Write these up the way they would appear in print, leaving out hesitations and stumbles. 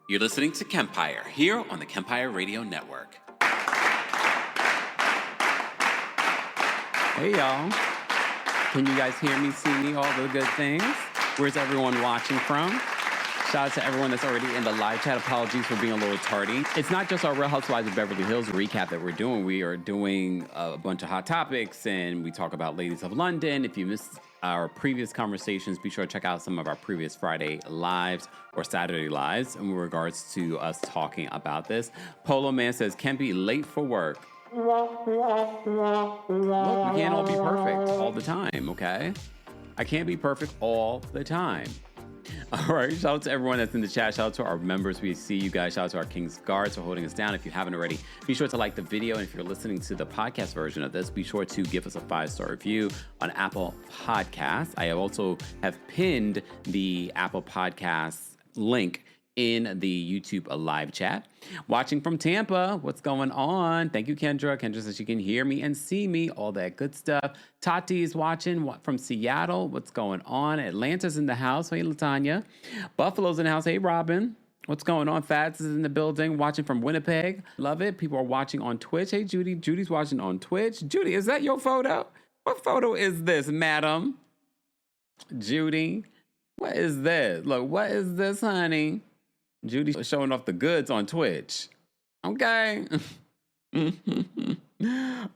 You're listening to Kempire here on the Kempire Radio Network. Hey, y'all. Can you guys hear me, see me, all the good things? Where's everyone watching from? Shout out to everyone that's already in the live chat. Apologies for being a little tardy. It's not just our Real Housewives of Beverly Hills recap that we're doing. We are doing a bunch of hot topics, and we talk about Ladies of London. If you missed our previous conversations, be sure to check out some of our previous Friday lives or Saturday lives in regards to us talking about this. Polo Man says, Kempy, late for work. Look, we can't all be perfect all the time, okay? I can't be perfect all the time. All right, shout out to everyone that's in the chat. Shout out to our members. We see you guys. Shout out to our King's Guards for holding us down. If you haven't already, be sure to like the video. And if you're listening to the podcast version of this, be sure to give us a 5-star review on Apple Podcasts. I also have pinned the Apple Podcasts link in the YouTube live chat. Watching from Tampa, what's going on? Thank you, Kendra. Kendra says she can hear me and see me, all that good stuff. Tati is watching from Seattle. What's going on? Atlanta's in the house. Hey, LaTanya. Buffalo's in the house. Hey, Robin. What's going on? Fats is in the building, watching from Winnipeg. Love it. People are watching on Twitch. Hey, Judy. Judy's watching on Twitch. Judy, is that your photo? What photo is this, madam? Judy, what is this? Look, what is this, honey? Judy's showing off the goods on Twitch. Okay. All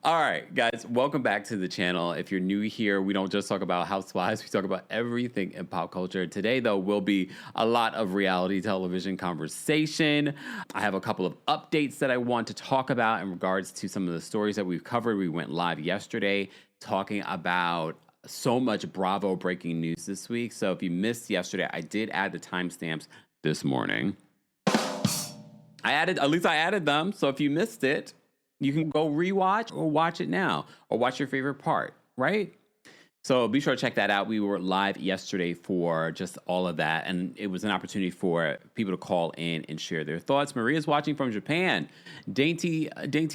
right, guys, welcome back to the channel. If you're new here, we don't just talk about housewives. We talk about everything in pop culture. Today, though, will be a lot of reality television conversation. I have a couple of updates that I want to talk about in regards to some of the stories that we've covered. We went live yesterday talking about so much Bravo breaking news this week. So if you missed yesterday, I did add the timestamps this morning. At least I added them. So if you missed it, you can go rewatch or watch it now or watch your favorite part, right? So be sure to check that out. We were live yesterday for just all of that. And it was an opportunity for people to call in and share their thoughts. Maria's watching from Japan. Dainty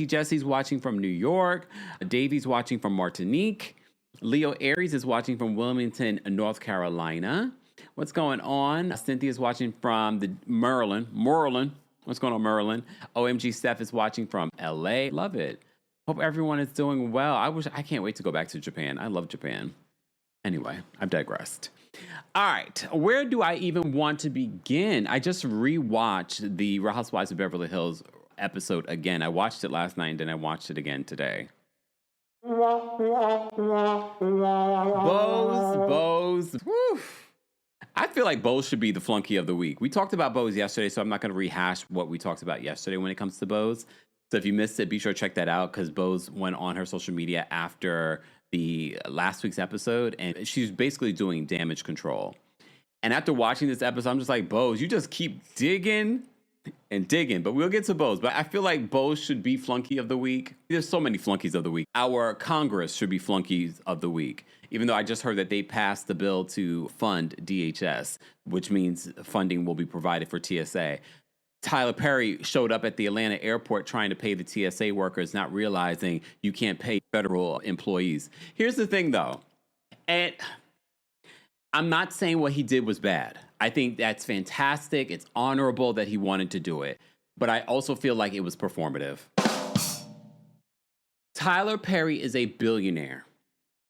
Jessie's watching from New York. Davy's watching from Martinique. Leo Aries is watching from Wilmington, North Carolina. What's going on? Cynthia's watching from the Maryland. What's going on, Maryland? OMG Steph is watching from LA. Love it. Hope everyone is doing well. I can't wait to go back to Japan. I love Japan. Anyway, I've digressed. All right, where do I even want to begin? I just rewatched the Real Housewives of Beverly Hills episode again. I watched it last night and then I watched it again today. Bose. Woo. I feel like Bose should be the flunky of the week. We talked about Bose yesterday, so I'm not going to rehash what we talked about yesterday when it comes to Bose. So if you missed it, be sure to check that out because Bose went on her social media after the last week's episode, and she's basically doing damage control. And after watching this episode, I'm just like, Bose, you just keep digging and digging. But we'll get to Bose. But I feel like Bose should be flunky of the week. There's so many flunkies of the week. Our Congress should be flunkies of the week. Even though I just heard that they passed the bill to fund DHS, which means funding will be provided for TSA. Tyler Perry showed up at the Atlanta airport trying to pay the TSA workers, not realizing you can't pay federal employees. Here's the thing, though. And I'm not saying what he did was bad. I think that's fantastic. It's honorable that he wanted to do it. But I also feel like it was performative. Tyler Perry is a billionaire.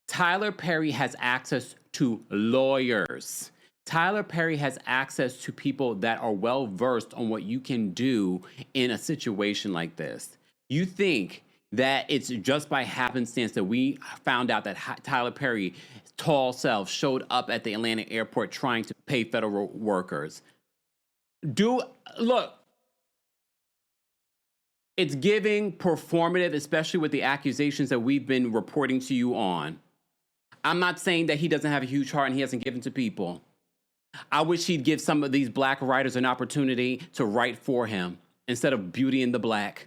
Tyler Perry has access to lawyers. Tyler Perry has access to people that are well-versed on what you can do in a situation like this. You think that it's just by happenstance that we found out that Tyler Perry's tall self showed up at the Atlanta airport trying to pay federal workers. Look, it's giving performative, especially with the accusations that we've been reporting to you on. I'm not saying that he doesn't have a huge heart and he hasn't given to people. I wish he'd give some of these black writers an opportunity to write for him instead of Beauty in the Black.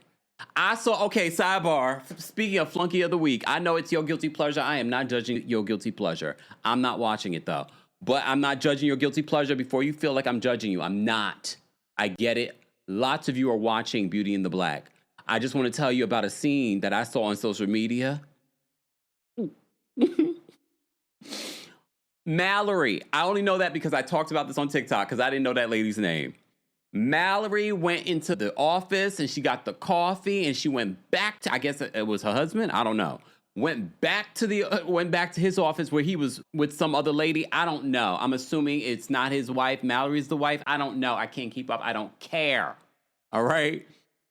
Sidebar. Speaking of flunky of the week, I know it's your guilty pleasure. I am not judging your guilty pleasure. I'm not watching it, though. But I'm not judging your guilty pleasure before you feel like I'm judging you. I'm not. I get it. Lots of you are watching Beauty in the Black. I just want to tell you about a scene that I saw on social media. Mallory. I only know that because I talked about this on TikTok because I didn't know that lady's name. Mallory went into the office and she got the coffee and she went back to, I guess it was her husband. I don't know. Went back to his office where he was with some other lady. I don't know. I'm assuming it's not his wife. Mallory's the wife. I don't know. I can't keep up. I don't care. All right.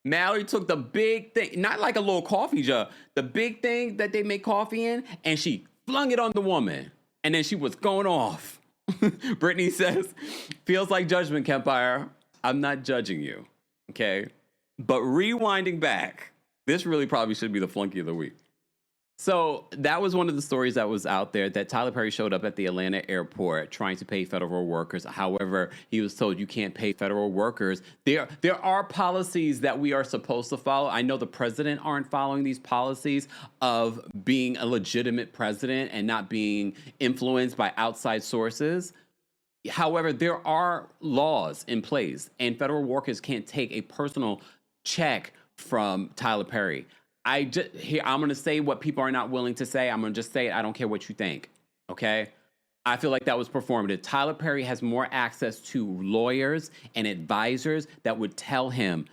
Mallory took the big thing, not like a little coffee jug, the big thing that they make coffee in, and she flung it on the woman. And then she was going off. Brittany says, feels like judgment, Kempire. I'm not judging you, okay? But rewinding back, this really probably should be the flunky of the week. So that was one of the stories that was out there, that Tyler Perry showed up at the Atlanta airport trying to pay federal workers. However, he was told you can't pay federal workers. There are policies that we are supposed to follow. I know the president aren't following these policies of being a legitimate president and not being influenced by outside sources. However, there are laws in place, and federal workers can't take a personal check from Tyler Perry. I'm going to say what people are not willing to say. I'm going to just say it. I don't care what you think. Okay? I feel like that was performative. Tyler Perry has more access to lawyers and advisors that would tell him,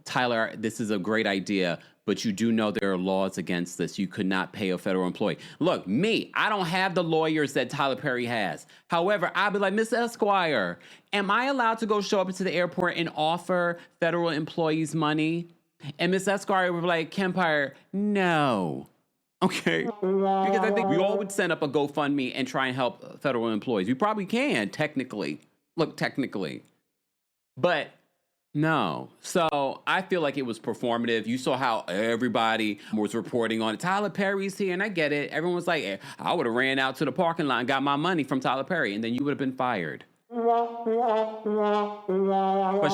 Tyler, this is a great idea, but you do know there are laws against this. You could not pay a federal employee. Look, I don't have the lawyers that Tyler Perry has. However, I'll be like, Miss Esquire, am I allowed to go show up into the airport and offer federal employees money? And Miss Esquire would be like, Kempire, no. Okay? Because I think we all would send up a GoFundMe and try and help federal employees. We probably can, technically. Look, technically. But no. So I feel like it was performative. You saw how everybody was reporting on it. Tyler Perry's here, and I get it. Everyone was like, I would have ran out to the parking lot and got my money from Tyler Perry, and then you would have been fired. But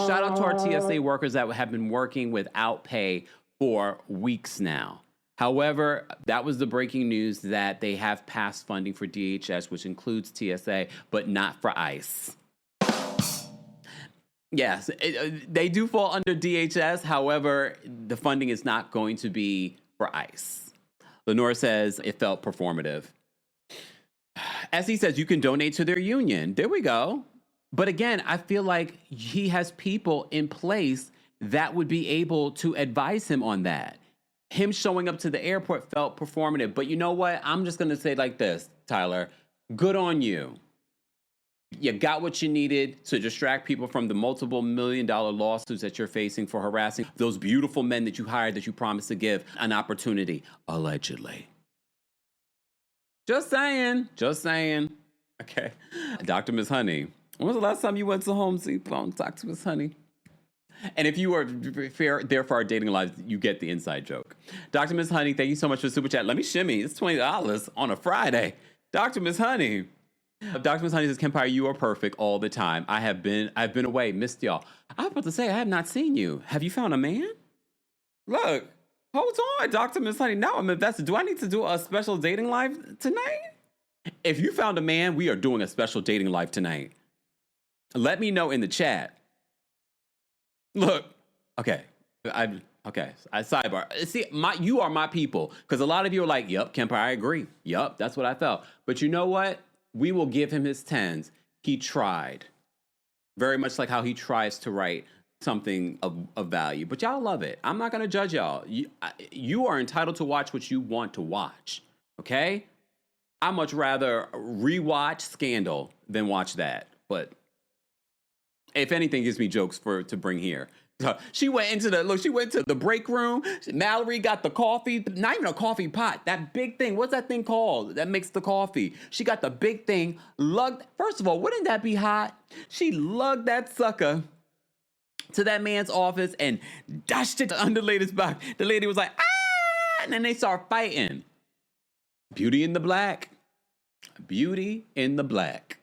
shout out to our TSA workers that have been working without pay for weeks now. However, that was the breaking news that they have passed funding for DHS, which includes TSA, but not for ICE. Yes, they do fall under DHS. However, the funding is not going to be for ICE. Lenore says it felt performative. SE says you can donate to their union. There we go. But again, I feel like he has people in place that would be able to advise him on that. Him showing up to the airport felt performative. But you know what? I'm just going to say like this, Tyler. Good on you. You got what you needed to distract people from the multiple $million-dollar lawsuits that you're facing for harassing those beautiful men that you hired that you promised to give an opportunity, allegedly. Just saying. Okay. Dr. Miss Honey, when was the last time you went to Home Depot and talked to Miss Honey? And if you are there for our dating lives, you get the inside joke. Dr. Miss Honey, thank you so much for the super chat. Let me shimmy. It's $20 on a Friday. Dr. Miss Honey. Dr. Miss Honey says, Kempire, you are perfect all the time. I've been away, missed y'all. I was about to say, I have not seen you. Have you found a man? Look, hold on, Dr. Miss Honey. Now I'm invested. Do I need to do a special dating live tonight? If you found a man, we are doing a special dating live tonight. Let me know in the chat. Look, okay. I sidebar. See, you are my people. Because a lot of you are like, yep, Kempire, I agree. Yep, that's what I felt. But you know what? We will give him his 10s. He tried. Very much like how he tries to write something of value. But y'all love it. I'm not going to judge y'all. You are entitled to watch what you want to watch. Okay? I much rather rewatch Scandal than watch that. But if anything, gives me jokes to bring here. She went to the break room. Mallory got the coffee, not even a coffee pot, that big thing. What's that thing called that makes the coffee? She got the big thing, first of all, wouldn't that be hot? She lugged that sucker to that man's office and dashed it under the lady's back. The lady was like, ah, and then they start fighting. Beauty in the Black. Beauty in the Black.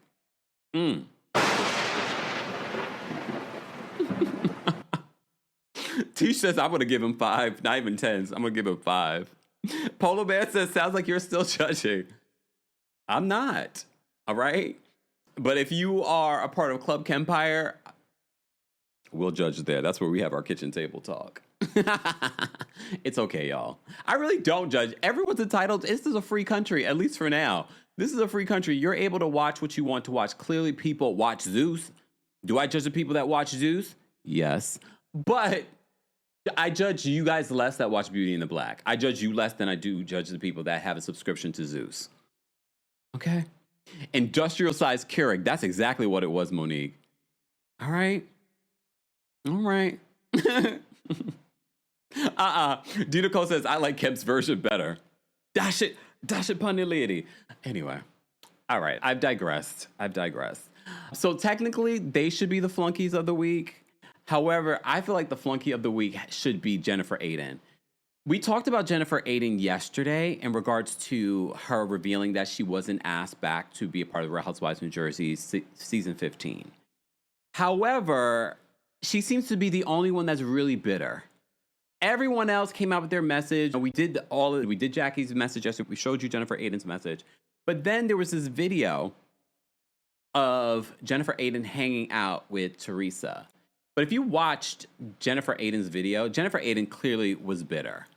T says, I'm going to give him 5, not even 10s. I'm going to give him 5. Polo Bear says, sounds like you're still judging. I'm not. All right? But if you are a part of Club Kempire, we'll judge there. That's where we have our kitchen table talk. It's okay, y'all. I really don't judge. Everyone's entitled. This is a free country, at least for now. This is a free country. You're able to watch what you want to watch. Clearly, people watch Zeus. Do I judge the people that watch Zeus? Yes. But I judge you guys less that watch Beauty and the Black. I judge you less than I do judge the people that have a subscription to Zeus. Okay? Industrial size Keurig. That's exactly what it was, Monique. All right. All right. Dina Cole says, I like Kemp's version better. Dash it, punny lady. Anyway. All right. I've digressed. So technically, they should be the flunkies of the week. However, I feel like the flunky of the week should be Jennifer Aiden. We talked about Jennifer Aiden yesterday in regards to her revealing that she wasn't asked back to be a part of Real Housewives of New Jersey season 15. However, she seems to be the only one that's really bitter. Everyone else came out with their message. We did Jackie's message yesterday. We showed you Jennifer Aiden's message. But then there was this video of Jennifer Aiden hanging out with Teresa. But if you watched Jennifer Aiden's video, Jennifer Aiden clearly was bitter.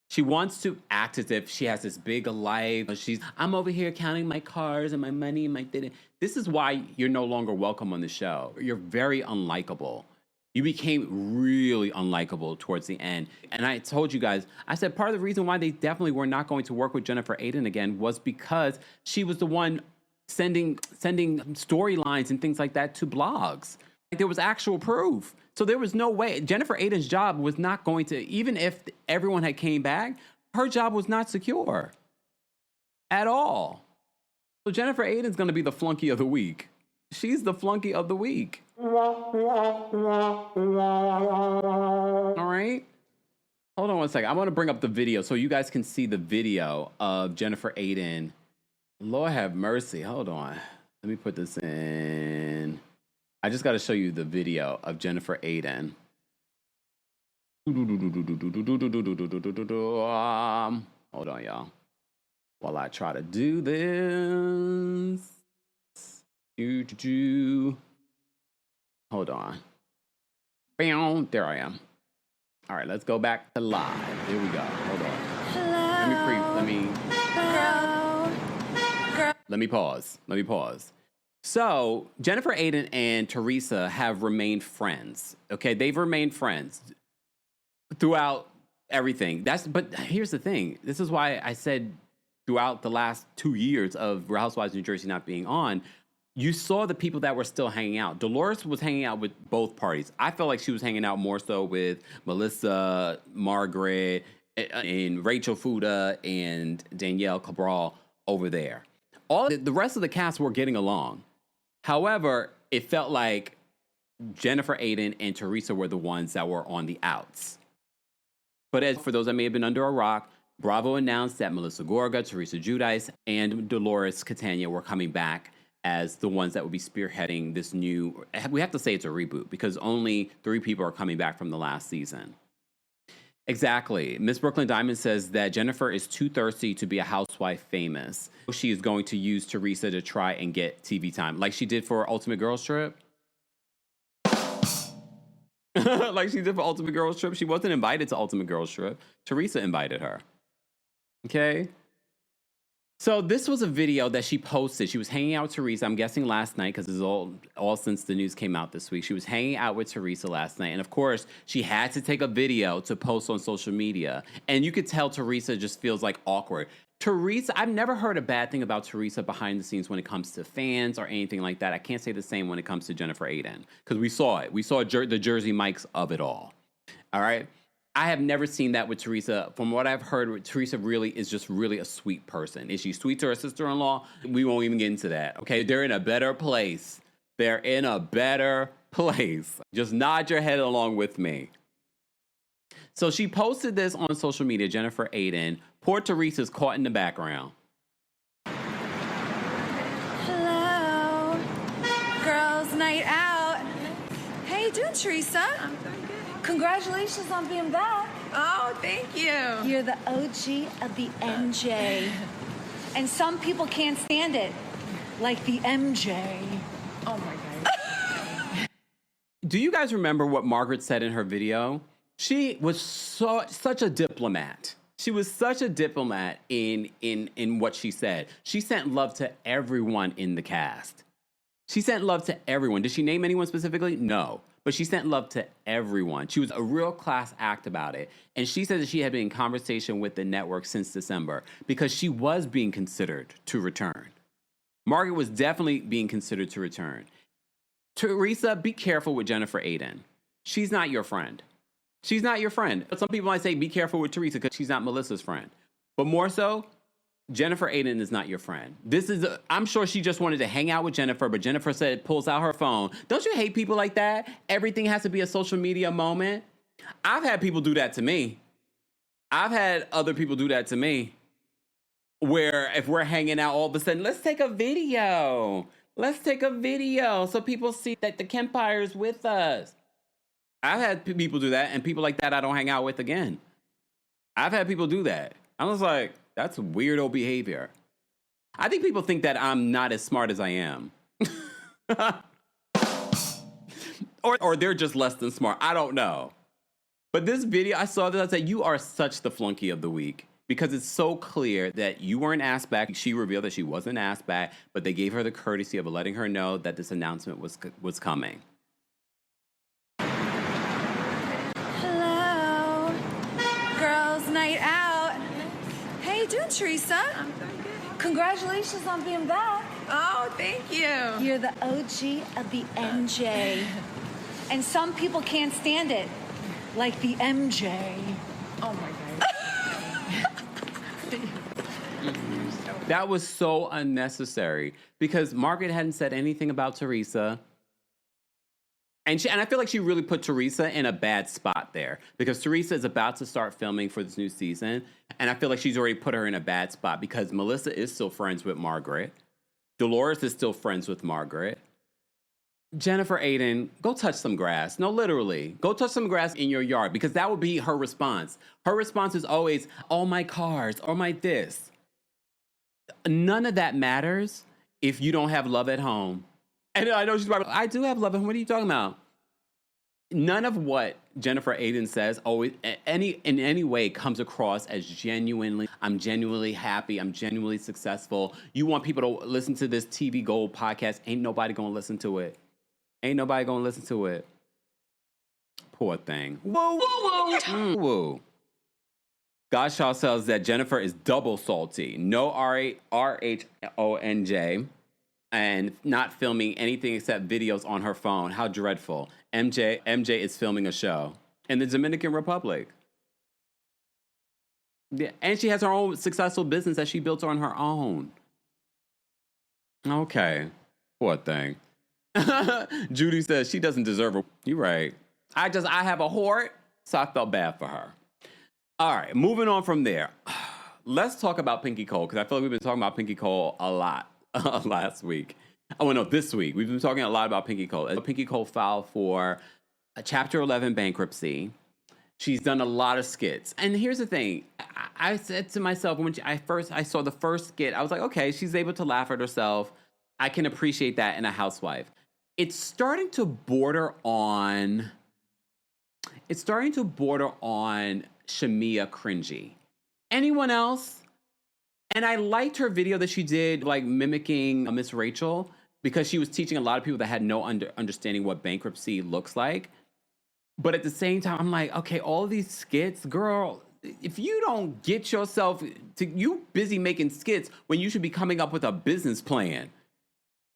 She wants to act as if she has this big life. I'm over here counting my cars and my money and my thing. This is why you're no longer welcome on the show. You're very unlikable. You became really unlikable towards the end. And I told you guys, I said part of the reason why they definitely were not going to work with Jennifer Aiden again was because she was the one sending storylines and things like that to blogs. There was actual proof. So there was no way. Jennifer Aiden's job was not going to, even if everyone had came back, her job was not secure at all. So Jennifer Aiden's going to be the flunky of the week. She's the flunky of the week. All right. Hold on one second. I want to bring up the video so you guys can see the video of Jennifer Aiden. Lord have mercy. Hold on. Let me put this in. I just got to show you the video of Jennifer Aiden. Hold on, y'all. While I try to do this. Hold on. Bam, there I am. All right, let's go back to live. Here we go. Hold on. Let me pause. So Jennifer Aiden and Teresa have remained friends. Okay, they've remained friends throughout everything. But here's the thing. This is why I said throughout the last 2 years of Real Housewives of New Jersey not being on, you saw the people that were still hanging out. Dolores was hanging out with both parties. I felt like she was hanging out more so with Melissa, Margaret, and Rachel Fuda, and Danielle Cabral over there. All the rest of the cast were getting along. However, it felt like Jennifer Aiden and Teresa were the ones that were on the outs. But as for those that may have been under a rock, Bravo announced that Melissa Gorga, Teresa Giudice, and Dolores Catania were coming back as the ones that would be spearheading this new, we have to say it's a reboot because only 3 people are coming back from the last season. Exactly. Miss Brooklyn Diamond says that Jennifer is too thirsty to be a housewife famous. She is going to use Teresa to try and get TV time, like she did for Ultimate Girls Trip. Like she did for Ultimate Girls Trip. She wasn't invited to Ultimate Girls Trip. Teresa invited her. Okay? So this was a video that she posted. She was hanging out with Teresa, I'm guessing last night, because it's all since the news came out this week. She was hanging out with Teresa last night. And of course, she had to take a video to post on social media. And you could tell Teresa just feels like awkward. Teresa, I've never heard a bad thing about Teresa behind the scenes when it comes to fans or anything like that. I can't say the same when it comes to Jennifer Aiden, because we saw it. We saw the Jersey Mikes of it all. All right? I have never seen that with Teresa. From what I've heard, Teresa really is just really a sweet person. Is she sweet to her sister-in-law? We won't even get into that, okay? They're in a better place. They're in a better place. Just nod your head along with me. So she posted this on social media, Jennifer Aiden. Poor Teresa's caught in the background. Hello. Girls' night out. How you doing, Teresa? I'm doing good. Congratulations on being back. Oh, thank you. You're the OG of the MJ. And some people can't stand it, like the MJ. Oh, my God. Do you guys remember what Margaret said in her video? She was such a diplomat. She was such a diplomat in what she said. She sent love to everyone in the cast. She sent love to everyone. Did she name anyone specifically? No. But she sent love to everyone. She was a real class act about it. And she said that she had been in conversation with the network since December because she was being considered to return. Margaret was definitely being considered to return. Teresa, be careful with Jennifer Aiden. She's not your friend. She's not your friend. Some people might say be careful with Teresa because she's not Melissa's friend. But more so, Jennifer Aiden is not your friend. I'm sure she just wanted to hang out with Jennifer, but Jennifer pulls out her phone. Don't you hate people like that? Everything has to be a social media moment. I've had people do that to me. I've had other people do that to me. Where if we're hanging out, all of a sudden, let's take a video. Let's take a video so people see that the Kempire is with us. I've had people do that, and people like that I don't hang out with again. I've had people do that. I was like, that's weirdo behavior. I think people think that I'm not as smart as I am. or they're just less than smart. I don't know. But this video, I saw this, I said, you are such the flunky of the week. Because it's so clear that you weren't asked back. She revealed that she wasn't asked back, but they gave her the courtesy of letting her know that this announcement was coming. Hello. Girls' night out. How you doing, Teresa? I'm doing good. Congratulations on being back. Oh, thank you. You're the OG of the NJ. And some people can't stand it. Like the MJ. Oh my God. That was so unnecessary because Margaret hadn't said anything about Teresa. And I feel like she really put Teresa in a bad spot there because Teresa is about to start filming for this new season. And I feel like she's already put her in a bad spot because Melissa is still friends with Margaret. Dolores is still friends with Margaret. Jennifer Aiden, go touch some grass. No, literally. Go touch some grass in your yard because that would be her response. Her response is always, oh, my cars or my this. None of that matters if you don't have love at home. And I know she's probably, I do have love at home. What are you talking about? None of what Jennifer Aiden says always in any way comes across as genuinely, I'm genuinely happy, I'm genuinely successful. You want people to listen to this TV Gold podcast. Ain't nobody gonna listen to it. Ain't nobody gonna listen to it. Poor thing. Whoa, whoa, whoa. Whoa. Godshaw says that Jennifer is double salty. No RHONJ and not filming anything except videos on her phone. How dreadful. MJ is filming a show in the Dominican Republic. Yeah, and she has her own successful business that she built on her own. Okay. Poor thing. Judy says she doesn't deserve her. You're right. I have a hort, so I felt bad for her. All right, moving on from there. Let's talk about Pinky Cole, because I feel like we've been talking about Pinky Cole a lot last week. Oh, no, this week. We've been talking a lot about Pinky Cole. Pinky Cole filed for a Chapter 11 bankruptcy. She's done a lot of skits. And here's the thing. I said to myself, when I saw the first skit, I was like, okay, she's able to laugh at herself. I can appreciate that in a housewife. It's starting to border on Shamia cringy. Anyone else? And I liked her video that she did, like mimicking Miss Rachel, because she was teaching a lot of people that had no understanding what bankruptcy looks like. But at the same time, I'm like, okay, all of these skits, girl, if you don't get yourself you busy making skits when you should be coming up with a business plan.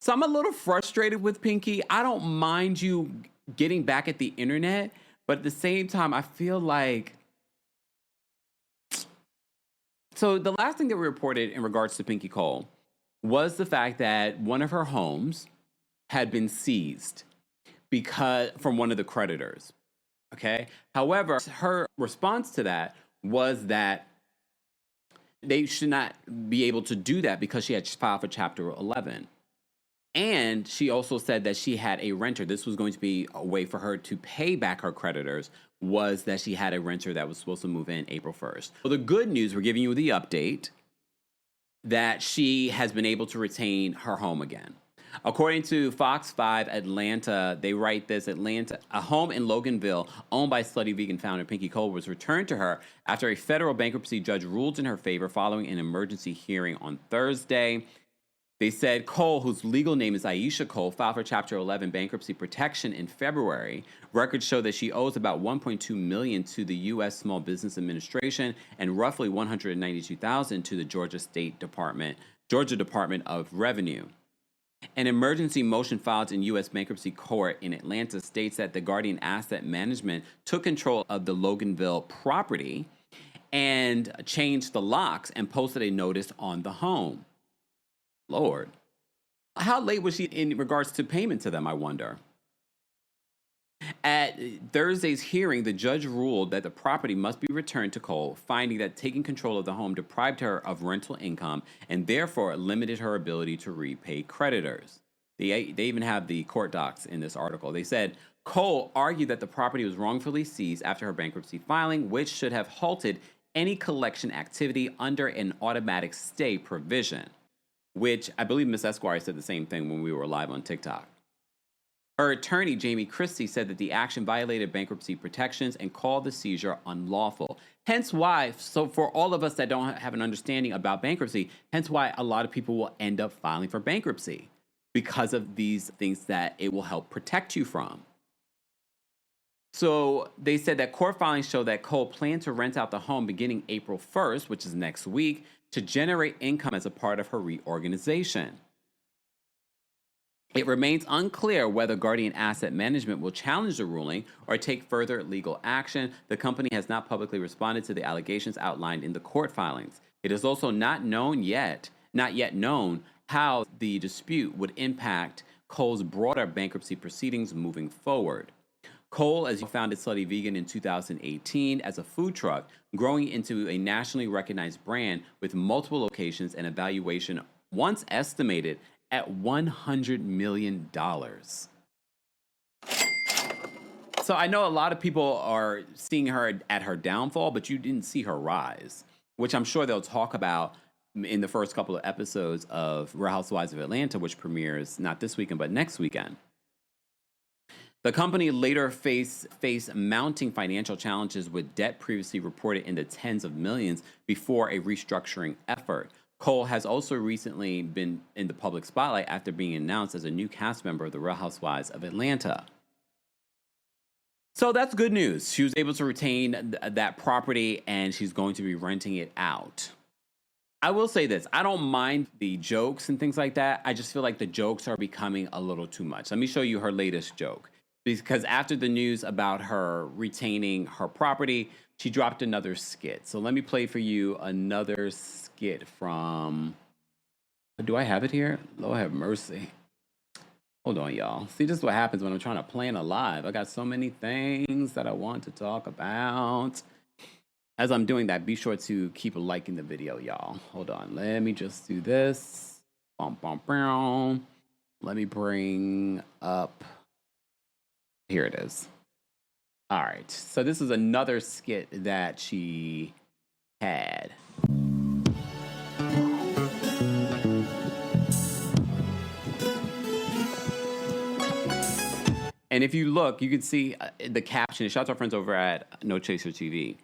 So I'm a little frustrated with Pinky. I don't mind you getting back at the internet, but at the same time, I feel like... So the last thing that we reported in regards to Pinky Cole was the fact that one of her homes had been seized from one of the creditors. Okay. However, her response to that was that they should not be able to do that because she had filed for Chapter 11. And she also said that she had a renter. This was going to be a way for her to pay back her creditors, was that she had a renter that was supposed to move in April 1st. Well, the good news, we're giving you the update, that she has been able to retain her home again. According to Fox 5 Atlanta, they write this: Atlanta, a home in Loganville owned by Slutty Vegan founder Pinky Cole was returned to her after a federal bankruptcy judge ruled in her favor following an emergency hearing on Thursday. They said Cole, whose legal name is Aisha Cole, filed for Chapter 11 bankruptcy protection in February. Records show that she owes about $1.2 million to the U.S. Small Business Administration and roughly $192,000 to the Georgia Department of Revenue. An emergency motion filed in U.S. bankruptcy court in Atlanta states that the Guardian Asset Management took control of the Loganville property and changed the locks and posted a notice on the home. Lord. How late was she in regards to payment to them, I wonder? At Thursday's hearing, the judge ruled that the property must be returned to Cole, finding that taking control of the home deprived her of rental income and therefore limited her ability to repay creditors. They even have the court docs in this article. They said Cole argued that the property was wrongfully seized after her bankruptcy filing, which should have halted any collection activity under an automatic stay provision, which I believe Miss Esquire said the same thing when we were live on TikTok. Her attorney, Jamie Christie, said that the action violated bankruptcy protections and called the seizure unlawful. Hence why, so for all of us that don't have an understanding about bankruptcy, hence why a lot of people will end up filing for bankruptcy because of these things that it will help protect you from. So they said that court filings show that Cole planned to rent out the home beginning April 1st, which is next week, to generate income as a part of her reorganization. It remains unclear whether Guardian Asset Management will challenge the ruling or take further legal action. The company has not publicly responded to the allegations outlined in the court filings. It is also not yet known how the dispute would impact Cole's broader bankruptcy proceedings moving forward. Cole, as you founded Slutty Vegan in 2018 as a food truck, growing into a nationally recognized brand with multiple locations and a valuation once estimated at $100 million. So I know a lot of people are seeing her at her downfall, but you didn't see her rise, which I'm sure they'll talk about in the first couple of episodes of Real Housewives of Atlanta, which premieres not this weekend, but next weekend. The company later faced mounting financial challenges with debt previously reported in the tens of millions before a restructuring effort. Cole has also recently been in the public spotlight after being announced as a new cast member of the Real Housewives of Atlanta. So that's good news. She was able to retain that property and she's going to be renting it out. I will say this. I don't mind the jokes and things like that. I just feel like the jokes are becoming a little too much. Let me show you her latest joke. Because after the news about her retaining her property, she dropped another skit. So let me play for you another skit from... Do I have it here? Lord have mercy. Hold on, y'all. See, this is what happens when I'm trying to plan a live. I got so many things that I want to talk about. As I'm doing that, be sure to keep liking the video, y'all. Hold on. Let me just do this. Bum, bum, bum. Let me bring up... Here it is. All right. So this is another skit that she had. And if you look, you can see the caption. Shout out to our friends over at No Chaser TV.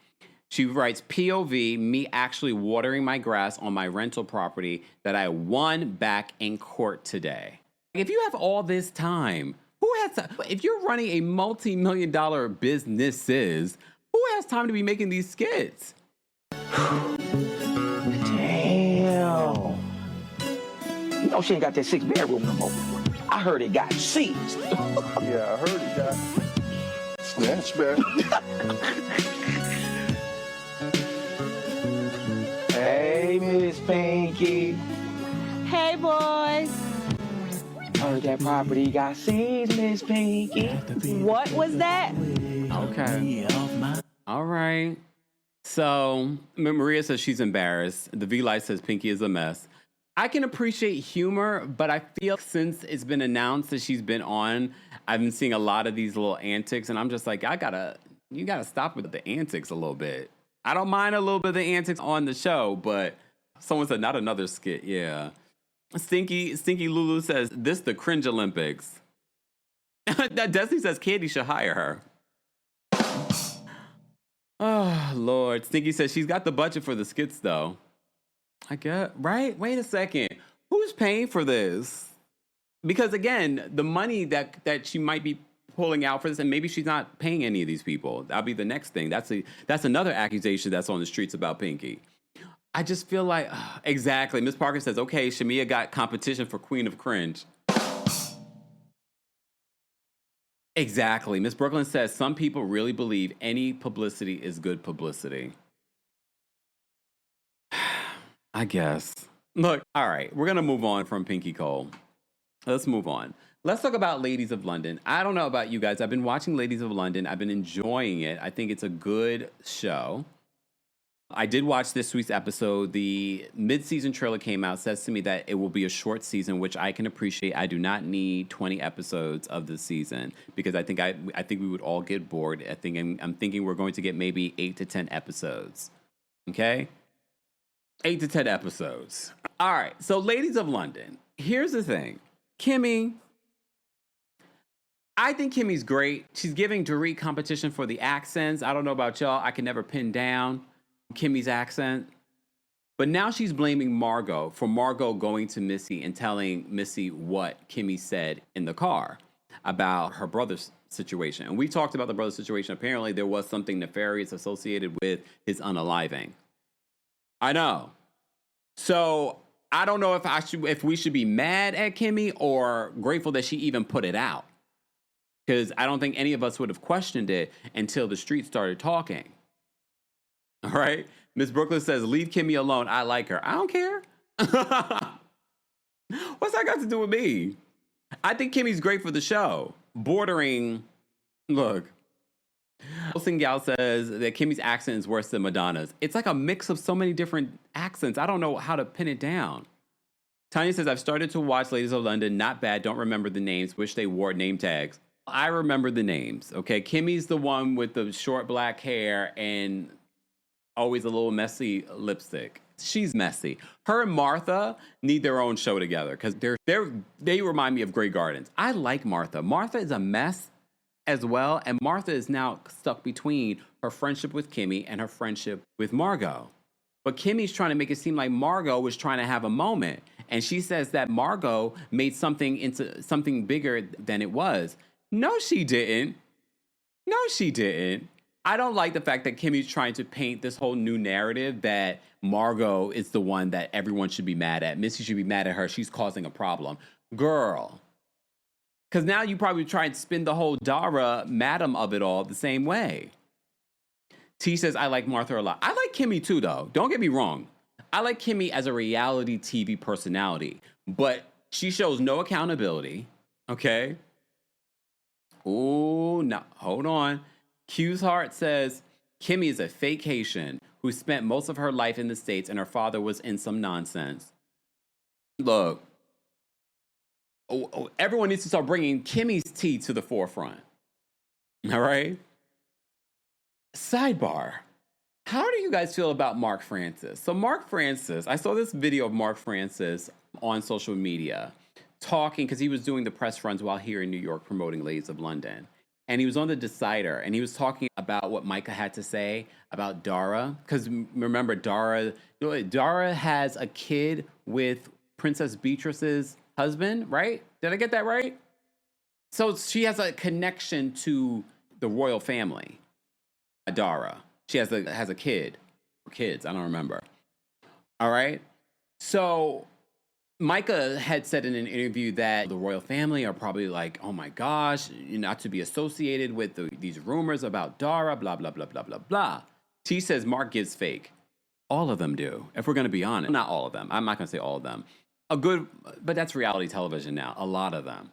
She writes, POV, me actually watering my grass on my rental property that I won back in court today. If you have all this time, who has time? If you're running a multi-million-dollar businesses, who has time to be making these skits? Damn. You know she ain't got that 6-bedroom no more. I heard it got seized. Yeah, I heard it got snatched back. Hey, Miss Pinky. Hey, boys. Heard that property got seized, Miss Pinky. What was that? Okay. All right. So Maria says she's embarrassed. The V-Light says Pinky is a mess. I can appreciate humor, but I feel since it's been announced that she's been on, I've been seeing a lot of these little antics, and I'm just like, you gotta stop with the antics a little bit. I don't mind a little bit of the antics on the show, but someone said not another skit. Yeah. Stinky Lulu says, this the cringe Olympics. Destiny says Candy should hire her. Oh, Lord. Stinky says she's got the budget for the skits, though. I guess, right? Wait a second. Who's paying for this? Because again, the money that she might be pulling out for this, and maybe she's not paying any of these people. That'll be the next thing. That's another accusation that's on the streets about Pinky. I just feel like, exactly. Miss Parker says, okay, Shamia got competition for Queen of Cringe. Exactly. Miss Brooklyn says, some people really believe any publicity is good publicity. I guess. Look, all right, we're going to move on from Pinky Cole. Let's move on. Let's talk about Ladies of London. I don't know about you guys. I've been watching Ladies of London. I've been enjoying it. I think it's a good show. I did watch this week's episode. The mid-season trailer came out, says to me that it will be a short season, which I can appreciate. I do not need 20 episodes of the season because I think we would all get bored. I'm thinking we're going to get maybe 8 to 10 episodes. Okay? 8 to 10 episodes. All right. So Ladies of London. Here's the thing. Kimmy. I think Kimmy's great. She's giving Dorit competition for the accents. I don't know about y'all. I can never pin down Kimmy's accent. But now she's blaming Margot for Margot going to Missy and telling Missy what Kimmy said in the car about her brother's situation. And we talked about the brother's situation. Apparently, there was something nefarious associated with his unaliving. I know. So I don't know if we should be mad at Kimmy or grateful that she even put it out. Because I don't think any of us would have questioned it until the street started talking. All right? Miss Brooklyn says, leave Kimmy alone. I like her. I don't care. What's that got to do with me? I think Kimmy's great for the show. Bordering, look. Wilson Gal says that Kimmy's accent is worse than Madonna's. It's like a mix of so many different accents. I don't know how to pin it down. Tanya says, I've started to watch Ladies of London. Not bad. Don't remember the names. Wish they wore name tags. I remember the names, okay? Kimmy's the one with the short black hair and always a little messy lipstick. She's messy. Her and Martha need their own show together because they remind me of Grey Gardens. I like Martha. Martha is a mess as well, and Martha is now stuck between her friendship with Kimmy and her friendship with Margot. But Kimmy's trying to make it seem like Margot was trying to have a moment, and she says that Margot made something into something bigger than it was. No, she didn't. No, she didn't. I don't like the fact that Kimmy's trying to paint this whole new narrative that Margot is the one that everyone should be mad at. Missy should be mad at her. She's causing a problem. Girl. Because now you probably try and spin the whole Dara, madam of it all, the same way. T says, I like Martha a lot. I like Kimmy too, though. Don't get me wrong. I like Kimmy as a reality TV personality. But she shows no accountability. Okay? Ooh, no, hold on. Q's Heart says, Kimmy is a fake Haitian who spent most of her life in the States and her father was in some nonsense. Look, everyone needs to start bringing Kimmy's tea to the forefront. All right? Sidebar. How do you guys feel about Mark Francis? So Mark Francis, I saw this video of Mark Francis on social media talking because he was doing the press runs while here in New York promoting Ladies of London. And he was on the Decider, and he was talking about what Micah had to say about Dara. Because remember, Dara has a kid with Princess Beatrice's husband, right? Did I get that right? So she has a connection to the royal family, Dara. She has a kid, or kids, I don't remember. All right? So Micah had said in an interview that the royal family are probably like, oh my gosh, not to be associated with these rumors about Dara, blah, blah, blah, blah, blah, blah. T says Mark gives fake. All of them do, if we're going to be honest. Not all of them. I'm not going to say all of them. But that's reality television now. A lot of them.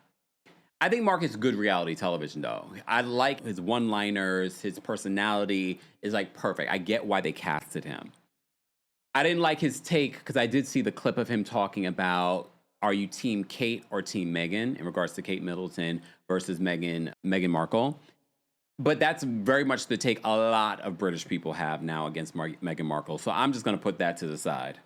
I think Mark is good reality television, though. I like his one-liners. His personality is like perfect. I get why they casted him. I didn't like his take because I did see the clip of him talking about, are you team Kate or team Meghan in regards to Kate Middleton versus Meghan Markle. But that's very much the take a lot of British people have now against Meghan Markle. So I'm just going to put that to the side.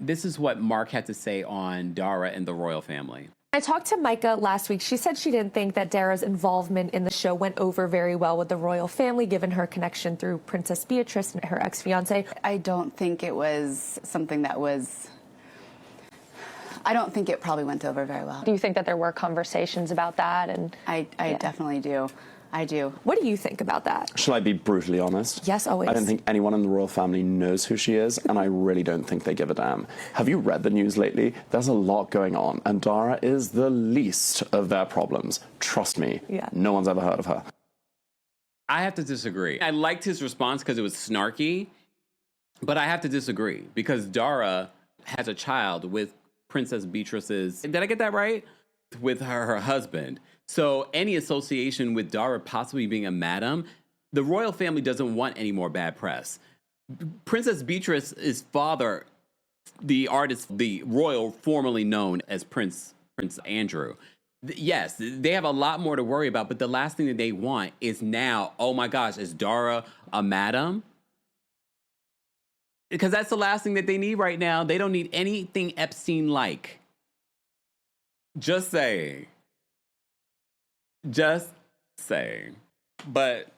This is what Mark had to say on Dara and the royal family. I talked to Micah last week. She said she didn't think that Dara's involvement in the show went over very well with the royal family, given her connection through Princess Beatrice and her ex-fiance. I don't think it was something that was I don't think it probably went over very well. Do you think that there were conversations about that? And I definitely do. I do. What do you think about that? Shall I be brutally honest? Yes, always. I don't think anyone in the royal family knows who she is, and I really don't think they give a damn. Have you read the news lately? There's a lot going on, and Dara is the least of their problems. Trust me. Yeah. No one's ever heard of her. I have to disagree. I liked his response because it was snarky, but I have to disagree because Dara has a child with Princess Beatrice's, did I get that right? With her husband. So any association with Dara possibly being a madam, the royal family doesn't want any more bad press. Princess Beatrice's father, the artist, the royal formerly known as Prince Andrew, yes, they have a lot more to worry about, but the last thing that they want is now, oh my gosh, is Dara a madam? Because that's the last thing that they need right now. They don't need anything Epstein-like. Just saying. Just saying. But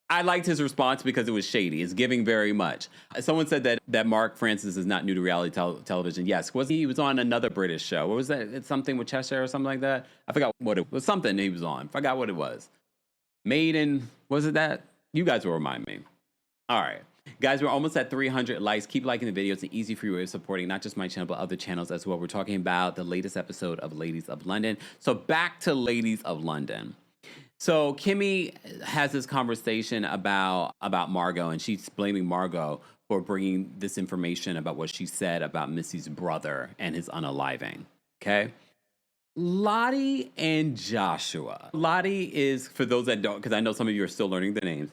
I liked his response because it was shady. It's giving very much. Someone said that Mark Francis is not new to reality television. Yes, he was on another British show. What was that? It's something with Cheshire or something like that. I forgot what it was. Something he was on. Forgot what it was. Was it that? You guys will remind me. All right. Guys, we're almost at 300 likes. Keep liking the videos. It's an easy free way of supporting not just my channel, but other channels as well. We're talking about the latest episode of Ladies of London. So back to Ladies of London. So Kimmy has this conversation about Margot, and she's blaming Margot for bringing this information about what she said about Missy's brother and his unaliving. Okay? Lottie and Joshua. Lottie is, for those that don't, because I know some of you are still learning the names.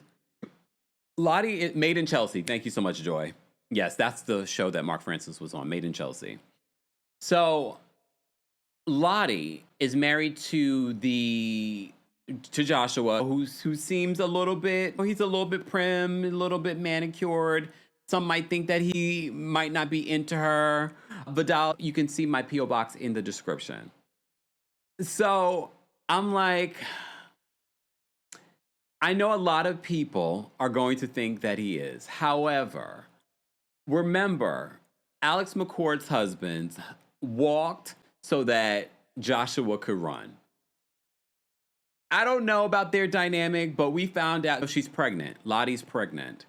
Lottie is Made in Chelsea. Thank you so much, Joy. Yes, that's the show that Mark Francis was on, Made in Chelsea. So Lottie is married to Joshua, who seems he's a little bit prim, a little bit manicured. Some might think that he might not be into her. Vidal, you can see my P.O. box in the description. So I'm like, I know a lot of people are going to think that he is. However, remember, Alex McCord's husband walked so that Joshua could run. I don't know about their dynamic, but we found out she's pregnant. Lottie's pregnant.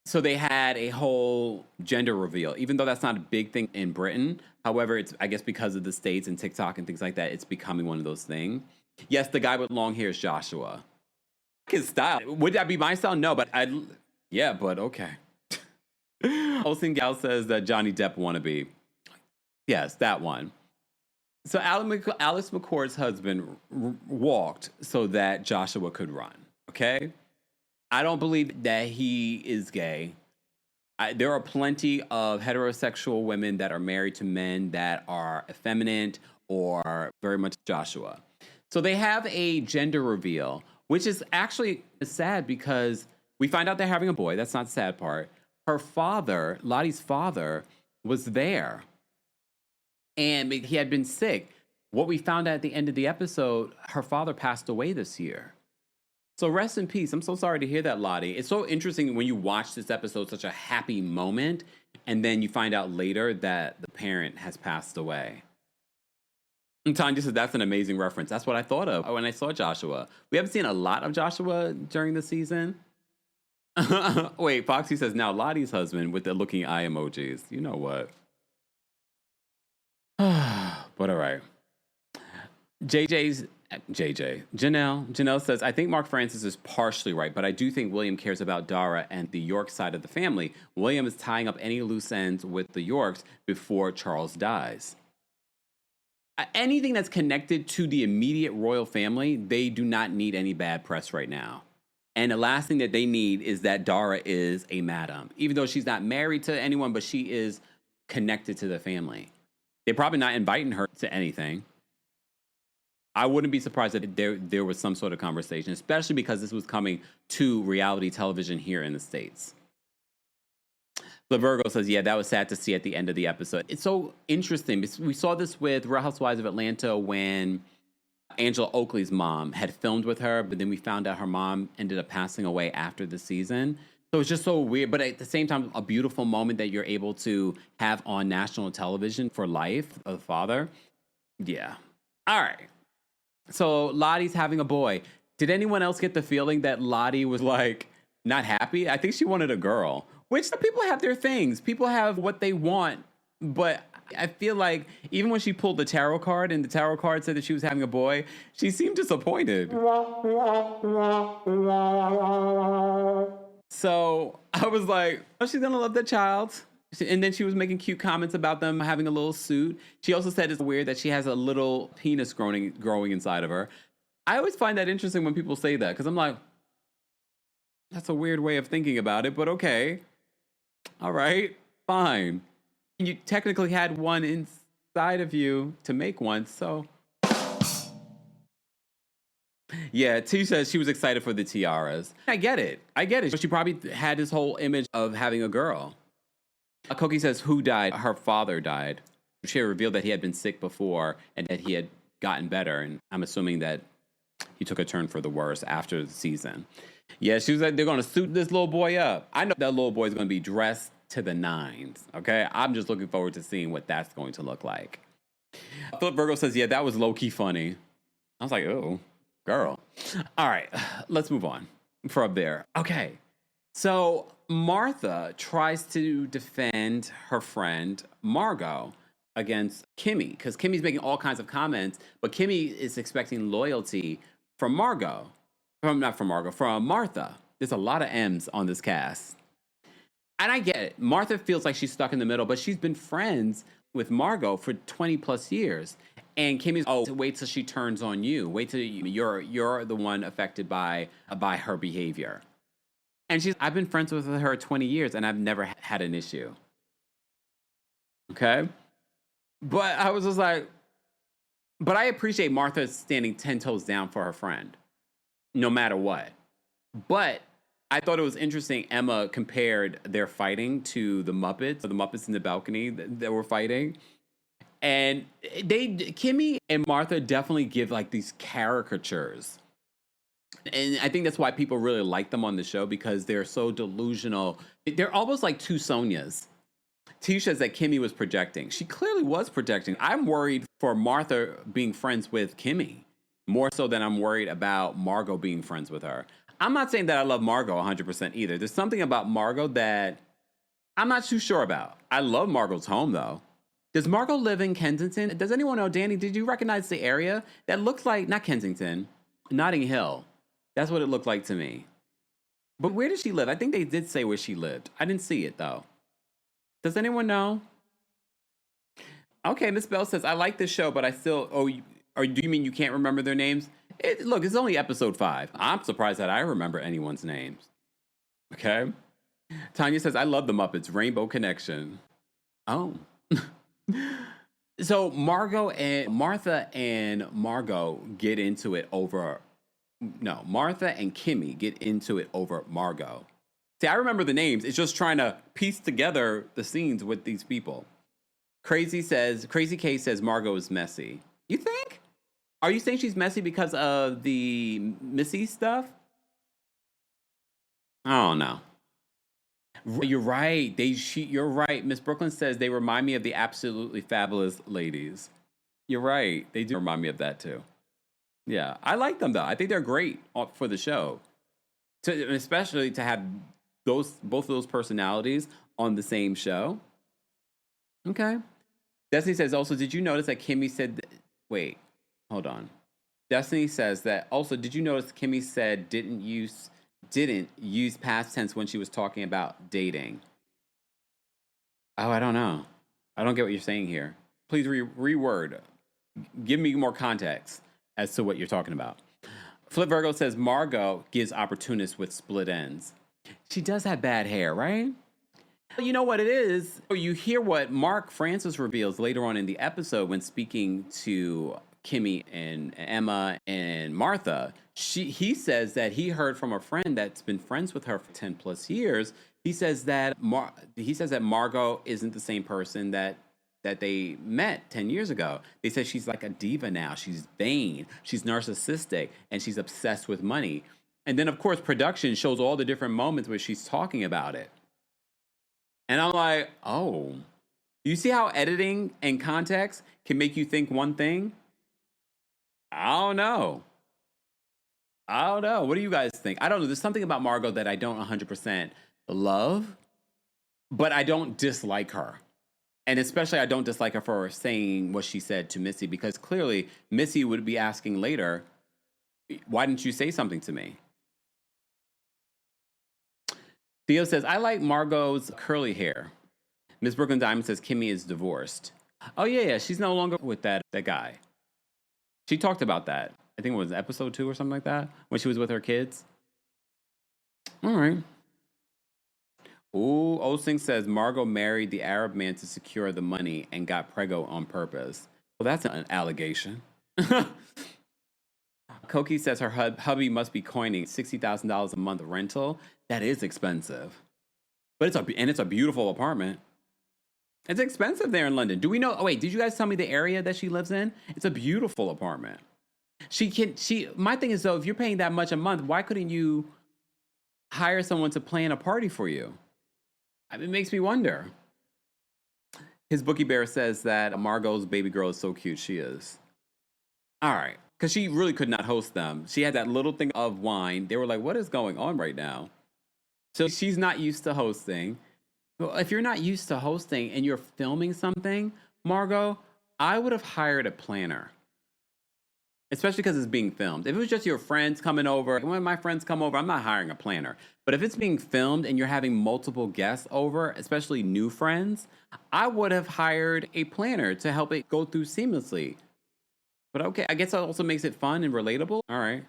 So they had a whole gender reveal, even though that's not a big thing in Britain. However, it's, I guess, because of the States and TikTok and things like that, it's becoming one of those things. Yes, the guy with long hair is Joshua. His style. Would that be my style? No, but but okay. Olsen Gal says that Johnny Depp wannabe. Yes, that one. So Alex McCord's husband walked so that Joshua could run. Okay? I don't believe that he is gay. There are plenty of heterosexual women that are married to men that are effeminate or very much Joshua. So they have a gender reveal, which is actually sad because we find out they're having a boy. That's not the sad part. Her father, Lottie's father, was there. And he had been sick. What we found out at the end of the episode, her father passed away this year. So rest in peace. I'm so sorry to hear that, Lottie. It's so interesting when you watch this episode, such a happy moment, and then you find out later that the parent has passed away. And Tanya says, that's an amazing reference. That's what I thought of when I saw Joshua. We haven't seen a lot of Joshua during the season. Wait, Foxy says, now Lottie's husband with the looking eye emojis. You know what? But all right. Janelle says, I think Mark Francis is partially right, but I do think William cares about Dara and the York side of the family. William is tying up any loose ends with the Yorks before Charles dies. Anything that's connected to the immediate royal family, they do not need any bad press right now. And the last thing that they need is that Dara is a madam. Even though she's not married to anyone, but she is connected to the family. They're probably not inviting her to anything. I wouldn't be surprised that there was some sort of conversation, especially because this was coming to reality television here in the States. The Virgo says, yeah, that was sad to see at the end of the episode. It's so interesting. We saw this with Real Housewives of Atlanta when Angela Oakley's mom had filmed with her, but then we found out her mom ended up passing away after the season. So it's just so weird, but at the same time, a beautiful moment that you're able to have on national television for life of the father. Yeah. All right. So Lottie's having a boy. Did anyone else get the feeling that Lottie was like not happy? I think she wanted a girl, which people have their things. People have what they want, but I feel like even when she pulled the tarot card and the tarot card said that she was having a boy, she seemed disappointed. So I was like, oh, she's going to love the child. And then she was making cute comments about them having a little suit. She also said it's weird that she has a little penis growing inside of her. I always find that interesting when people say that because I'm like, that's a weird way of thinking about it, but okay. All right, fine. You technically had one inside of you to make one, so. Yeah, T says she was excited for the tiaras. I get it. But she probably had this whole image of having a girl. Cookie says, who died? Her father died. She revealed that he had been sick before and that he had gotten better. And I'm assuming that he took a turn for the worse after the season. Yeah, she was like, they're going to suit this little boy up. I know that little boy is going to be dressed to the nines, okay? I'm just looking forward to seeing what that's going to look like. Philip Virgo says, yeah, that was low-key funny. I was like, oh, girl. All right, let's move on from there. Okay, so Martha tries to defend her friend Margot against Kimmy because Kimmy's making all kinds of comments, but Kimmy is expecting loyalty from Martha. There's a lot of M's on this cast. And I get it. Martha feels like she's stuck in the middle, but she's been friends with Margot for 20 plus years. And Kimmy's, wait till she turns on you. Wait till you're the one affected by her behavior. And I've been friends with her 20 years and I've never had an issue. Okay? But I was just like, but I appreciate Martha standing 10 toes down for her friend, no matter what. But I thought it was interesting. Emma compared their fighting to the Muppets in the balcony that were fighting. And Kimmy and Martha definitely give like these caricatures. And I think that's why people really like them on the show because they're so delusional. They're almost like two Sonias. T says that Kimmy was projecting. She clearly was projecting. I'm worried for Martha being friends with Kimmy more so than I'm worried about Margot being friends with her. I'm not saying that I love Margot 100% either. There's something about Margot that I'm not too sure about. I love Margot's home, though. Does Margot live in Kensington? Does anyone know, Danny, did you recognize the area? That looks like, not Kensington, Notting Hill. That's what it looked like to me. But where does she live? I think they did say where she lived. I didn't see it, though. Does anyone know? Okay, Miss Bell says, I like this show, but I still, or do you mean you can't remember their names? Look, it's only episode 5. I'm surprised that I remember anyone's names. Okay? Tanya says, I love the Muppets. Rainbow Connection. Oh. So Martha and Margot get into it over... No, Martha and Kimmy get into it over Margot. See, I remember the names. It's just trying to piece together the scenes with these people. Crazy K says Margot is messy. You think? Are you saying she's messy because of the Missy stuff? I don't know. You're right. You're right. Miss Brooklyn says they remind me of the Absolutely Fabulous Ladies. You're right. They do remind me of that too. Yeah, I like them though. I think they're great for the show, especially to have both of those personalities on the same show. Okay. Destiny says also, did you notice that Kimmy said? Wait, hold on. Destiny says that also. Did you notice Kimmy said didn't use past tense when she was talking about dating? Oh, I don't know. I don't get what you're saying here. Please reword. Give me more context as to what you're talking about. Flip Virgo says Margot gives opportunists with split ends. She does have bad hair, right? You know what it is? You hear what Mark Francis reveals later on in the episode when speaking to Kimmy and Emma and Martha. He says that he heard from a friend that's been friends with her for 10 plus years. He says that Margot isn't the same person that they met 10 years ago. They said she's like a diva now. She's vain. She's narcissistic, and she's obsessed with money. And then, of course, production shows all the different moments where she's talking about it. And I'm like, oh, you see how editing and context can make you think one thing? I don't know. What do you guys think? I don't know. There's something about Margot that I don't 100% love, but I don't dislike her. And especially I don't dislike her for saying what she said to Missy, because clearly Missy would be asking later, why didn't you say something to me? Theo says, I like Margot's curly hair. Miss Brooklyn Diamond says, Kimmy is divorced. Oh, yeah. She's no longer with that guy. She talked about that. I think it was episode 2 or something like that, when she was with her kids. All right. Ooh, Osing says, Margot married the Arab man to secure the money and got preggo on purpose. Well, that's an allegation. Koki says her hubby must be coining $60,000 a month rental. That is expensive. But it's a beautiful apartment. It's expensive there in London. Do we know? Oh, wait, did you guys tell me the area that she lives in? It's a beautiful apartment. My thing is, though, if you're paying that much a month, why couldn't you hire someone to plan a party for you? It makes me wonder. His Bookie Bear says that Margot's baby girl is so cute. She is. All right. Because she really could not host them. She had that little thing of wine. They were like, what is going on right now? So she's not used to hosting. Well, if you're not used to hosting and you're filming something, Margot, I would have hired a planner. Especially because it's being filmed. If it was just your friends coming over, when my friends come over, I'm not hiring a planner. But if it's being filmed and you're having multiple guests over, especially new friends, I would have hired a planner to help it go through seamlessly. But okay, I guess that also makes it fun and relatable. All right.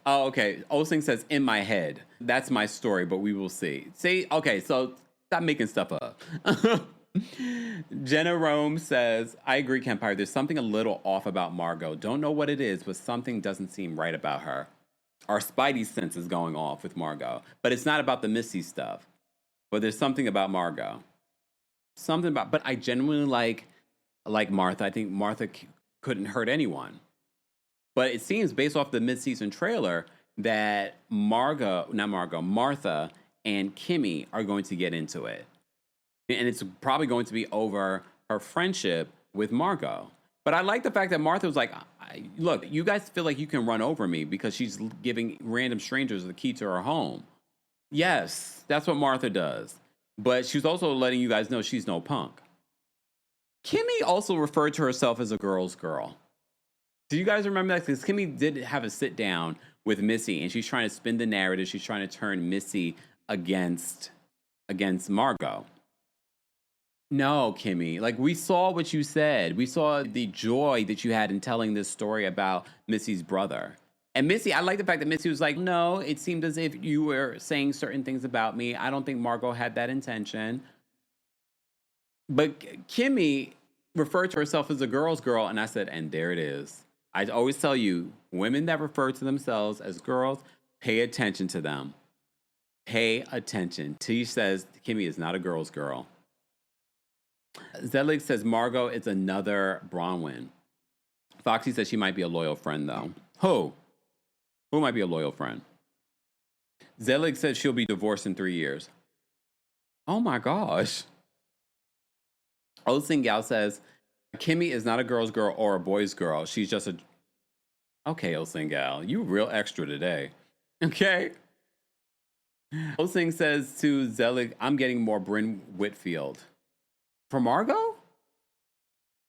Oh, okay. Osing says, in my head. That's my story, but we will see. See, okay, so stop making stuff up. Jenna Rome says, I agree, Kempire. There's something a little off about Margot. Don't know what it is, but something doesn't seem right about her. Our spidey sense is going off with Margot. But it's not about the Missy stuff. But there's something about Margot. But I genuinely like Martha. I think Martha couldn't hurt anyone. But it seems, based off the mid-season trailer, that Martha and Kimmy are going to get into it. And it's probably going to be over her friendship with Margot. But I like the fact that Martha was like, look, you guys feel like you can run over me because she's giving random strangers the key to her home. Yes, that's what Martha does. But she's also letting you guys know she's no punk. Kimmy also referred to herself as a girl's girl. Do you guys remember that? Because Kimmy did have a sit down with Missy, and she's trying to spin the narrative. She's trying to turn Missy against Margot. No, Kimmy. Like, we saw what you said. We saw the joy that you had in telling this story about Missy's brother. And Missy, I like the fact that Missy was like, no, it seemed as if you were saying certain things about me. I don't think Margot had that intention. But Kimmy referred to herself as a girl's girl, and I said, and there it is. I always tell you, women that refer to themselves as girls, pay attention to them. Pay attention. T says Kimmy is not a girl's girl. Zelig says Margot is another Bronwyn. Foxy says she might be a loyal friend, though. Who might be a loyal friend? Zelig says she'll be divorced in 3 years. Oh my gosh. Osing Gal says Kimmy is not a girl's girl or a boy's girl. She's just a... Okay, Osing Gal, you real extra today. Okay? Osing says to Zelig, I'm getting more Bryn Whitfield. For Margot?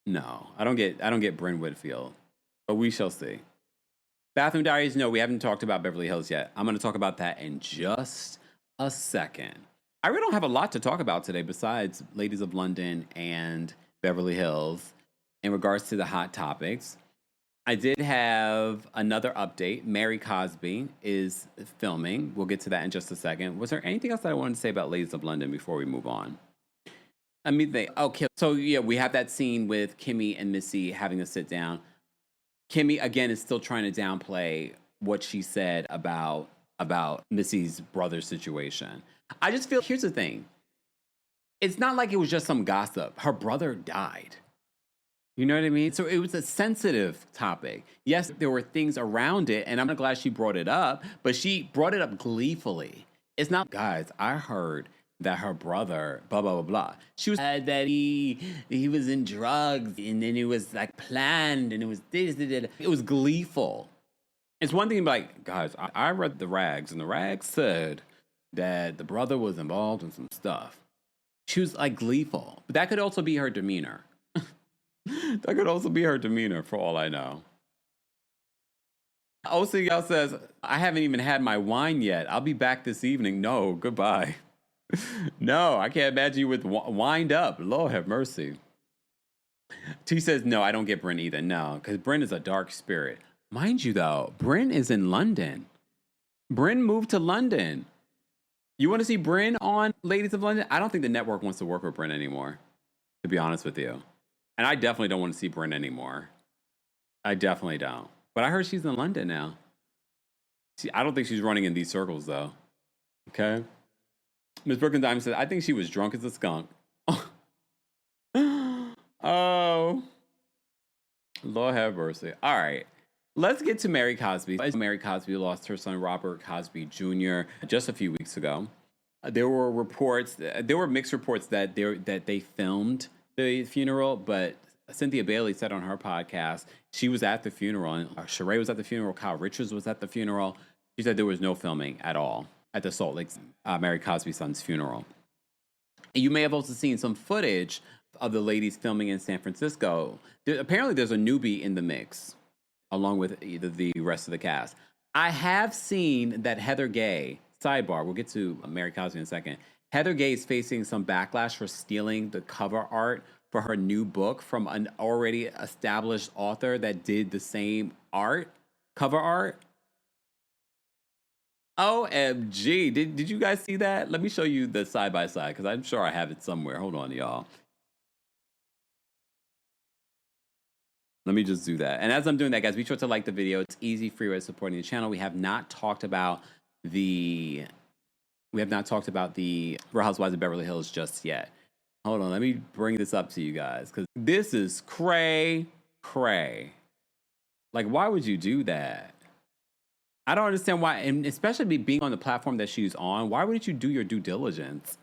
No, I don't get Bryn Whitfield. But we shall see. Bathroom Diaries, no, we haven't talked about Beverly Hills yet. I'm going to talk about that in just a second. I really don't have a lot to talk about today besides Ladies of London and Beverly Hills in regards to the hot topics. I did have another update. Mary Cosby is filming. We'll get to that in just a second. Was there anything else that I wanted to say about Ladies of London before we move on? Okay, so yeah, we have that scene with Kimmy and Missy having a sit down. Kimmy, again, is still trying to downplay what she said about Missy's brother's situation. I just feel, here's the thing. It's not like it was just some gossip. Her brother died. You know what I mean? So it was a sensitive topic. Yes, there were things around it, and I'm glad she brought it up, but she brought it up gleefully. It's not, guys, I heard that her brother, blah, blah, blah, blah. She was that he was in drugs, and then it was like planned, and it was this. It was gleeful. It's one thing like, guys, I read the rags, and the rags said that the brother was involved in some stuff. She was like gleeful. But that could also be her demeanor. That could also be her demeanor, for all I know. OCL says, I haven't even had my wine yet. I'll be back this evening. No, goodbye. No, I can't imagine you with wind up. Lord have mercy. T says, no, I don't get Bryn either. No, because Bryn is a dark spirit. Mind you, though, Bryn is in London. Bryn moved to London. You want to see Bryn on Ladies of London? I don't think the network wants to work with Bryn anymore, to be honest with you. And I definitely don't want to see Bryn anymore. I definitely don't. But I heard she's in London now. I don't think she's running in these circles, though. Okay? Ms. Brooklyn Diamond said, I think she was drunk as a skunk. Oh. Lord have mercy. All right. Let's get to Mary Cosby. Mary Cosby lost her son, Robert Cosby Jr., just a few weeks ago. There were mixed reports that they filmed the funeral, but Cynthia Bailey said on her podcast she was at the funeral, and Sheree was at the funeral, Kyle Richards was at the funeral. She said there was no filming at all at the Salt Lake Mary Cosby son's funeral. And you may have also seen some footage of the ladies filming in San Francisco. Apparently there's a newbie in the mix, along with the rest of the cast. I have seen that Heather Gay, sidebar, we'll get to Mary Cosby in a second. Heather Gay is facing some backlash for stealing the cover art for her new book from an already established author that did the same cover art. OMG, did you guys see that? Let me show you the side-by-side, because I'm sure I have it somewhere. Hold on, y'all. Let me just do that. And as I'm doing that, guys, be sure to like the video. It's easy, free way of supporting the channel. We have not talked about the Real Housewives of Beverly Hills just yet. Hold on, let me bring this up to you guys, because this is cray. Like, why would you do that? I don't understand why, and especially being on the platform that she's on, why wouldn't you do your due diligence?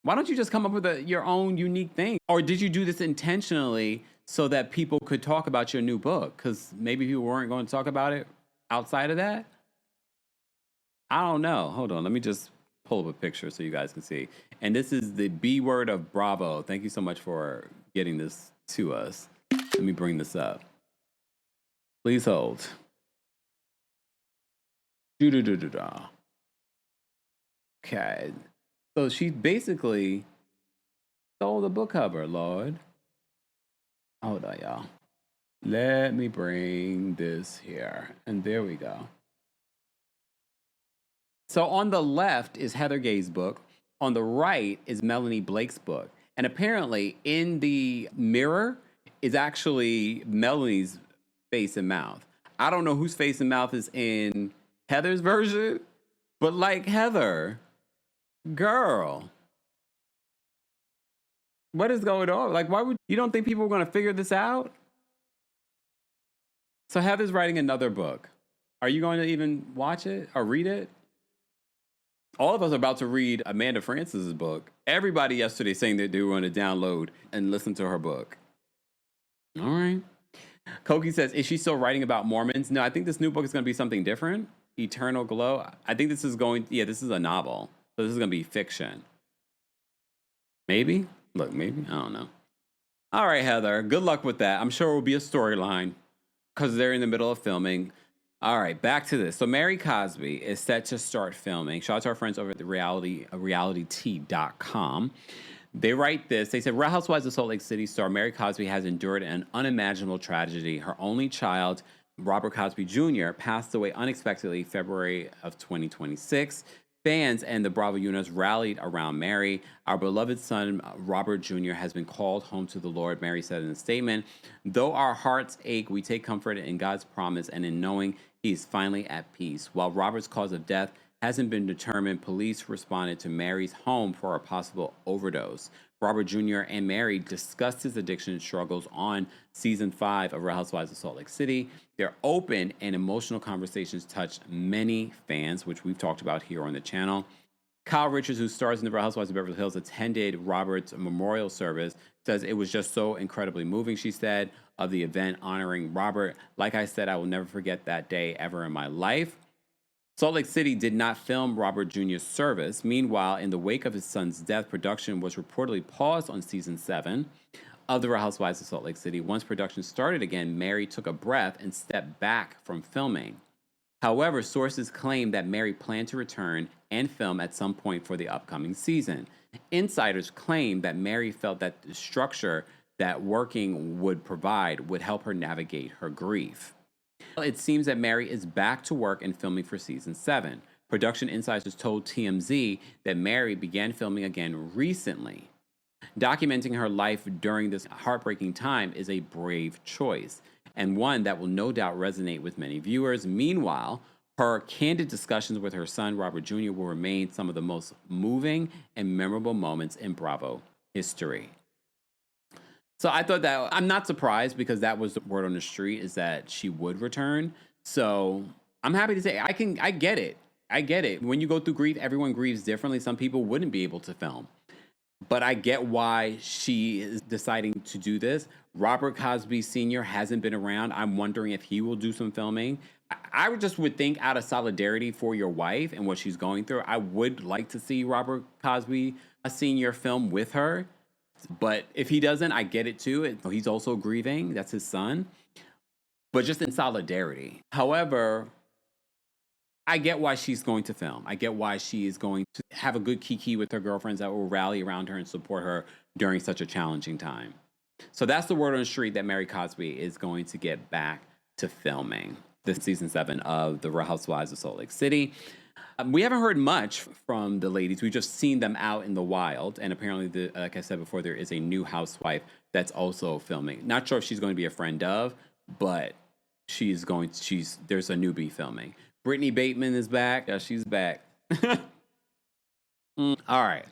Why don't you just come up with your own unique thing? Or did you do this intentionally so that people could talk about your new book? Because maybe people weren't going to talk about it outside of that? I don't know. Hold on, let me just pull up a picture so you guys can see. And this is the B word of Bravo. Thank you so much for getting this to us. Let me bring this up. Please hold. Okay. So she basically stole the book cover, Lord. Hold on, y'all. Let me bring this here. And there we go. So on the left is Heather Gay's book. On the right is Melanie Blake's book. And apparently in the mirror is actually Melanie's face and mouth. I don't know whose face and mouth is in Heather's version, but like, Heather, girl, what is going on? Like, you don't think people are going to figure this out? So Heather's writing another book. Are you going to even watch it or read it? All of us are about to read Amanda Francis's book. Everybody yesterday saying that they were going to download and listen to her book. All right. Koki says, is she still writing about Mormons? No, I think this new book is going to be something different. Eternal Glow. I think this is this is a novel. So this is going to be fiction. Maybe? Look, maybe. I don't know. All right, Heather. Good luck with that. I'm sure it will be a storyline because they're in the middle of filming. All right, back to this. So Mary Cosby is set to start filming. Shout out to our friends over at the realityt.com. They write this. They said, Real Housewives of Salt Lake City star Mary Cosby has endured an unimaginable tragedy. Her only child, Robert Cosby Jr., passed away unexpectedly February of 2026. Fans and the Bravo units rallied around Mary. Our beloved son, Robert Jr., has been called home to the Lord, Mary said in a statement. Though our hearts ache, we take comfort in God's promise and in knowing he is finally at peace. While Robert's cause of death hasn't been determined. Police responded to Mary's home for a possible overdose. Robert Jr. and Mary discussed his addiction struggles on season 5 of Real Housewives of Salt Lake City. Their open and emotional conversations touched many fans, which we've talked about here on the channel. Kyle Richards, who stars in the Real Housewives of Beverly Hills, attended Robert's memorial service, says it was just so incredibly moving, she said, of the event honoring Robert. Like I said, I will never forget that day ever in my life. Salt Lake City did not film Robert Jr.'s service. Meanwhile, in the wake of his son's death, production was reportedly paused on season 7 of The Real Housewives of Salt Lake City. Once production started again, Mary took a breath and stepped back from filming. However, sources claim that Mary planned to return and film at some point for the upcoming season. Insiders claim that Mary felt that the structure that working would provide would help her navigate her grief. It seems that Mary is back to work and filming for season 7. Production insiders told TMZ that Mary began filming again recently. Documenting her life during this heartbreaking time is a brave choice, and one that will no doubt resonate with many viewers. Meanwhile, her candid discussions with her son, Robert Jr., will remain some of the most moving and memorable moments in Bravo history. So I thought that, I'm not surprised because that was the word on the street, is that she would return. So I'm happy to say I get it. I get it. When you go through grief, everyone grieves differently. Some people wouldn't be able to film. But I get why she is deciding to do this. Robert Cosby Sr. hasn't been around. I'm wondering if he will do some filming. I would think out of solidarity for your wife and what she's going through, I would like to see Robert Cosby Sr. film with her. But if he doesn't, I get it too. He's also grieving. That's his son. But just in solidarity. However, I get why she's going to film. I get why she is going to have a good kiki with her girlfriends that will rally around her and support her during such a challenging time. So that's the word on the street, that Mary Cosby is going to get back to filming this season 7 of The Real Housewives of Salt Lake City. We haven't heard much from the ladies. We've just seen them out in the wild. And apparently, like I said before, there is a new housewife that's also filming. Not sure if she's going to be a friend of, but there's a newbie filming. Brittany Bateman is back. Yeah, she's back. All right.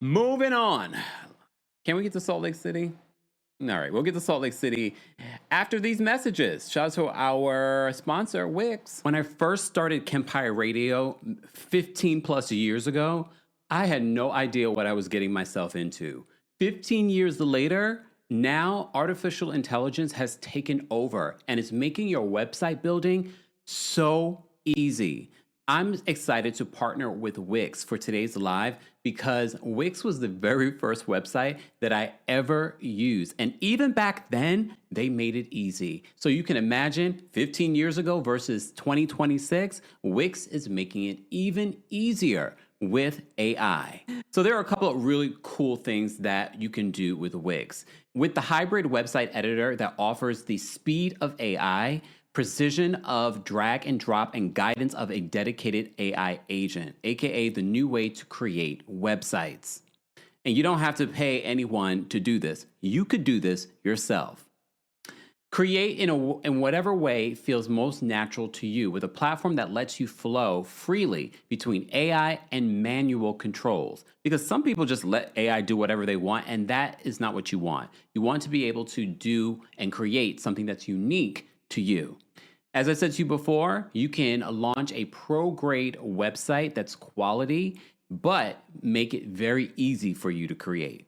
Moving on. Can we get to Salt Lake City? All right, we'll get to Salt Lake City after these messages. Shout out to our sponsor, Wix. When I first started Kempire Radio 15 plus years ago, I had no idea what I was getting myself into. 15 years later, now artificial intelligence has taken over and it's making your website building so easy. I'm excited to partner with Wix for today's live because Wix was the very first website that I ever used. And even back then, they made it easy. So you can imagine 15 years ago versus 2026, Wix is making it even easier with AI. So there are a couple of really cool things that you can do with Wix. With the hybrid website editor that offers the speed of AI, precision of drag and drop, and guidance of a dedicated AI agent, aka the new way to create websites. And you don't have to pay anyone to do this. You could do this yourself. Create in whatever way feels most natural to you with a platform that lets you flow freely between AI and manual controls. Because some people just let AI do whatever they want, and that is not what you want. You want to be able to do and create something that's unique to you. As I said to you before, you can launch a pro-grade website that's quality, but make it very easy for you to create.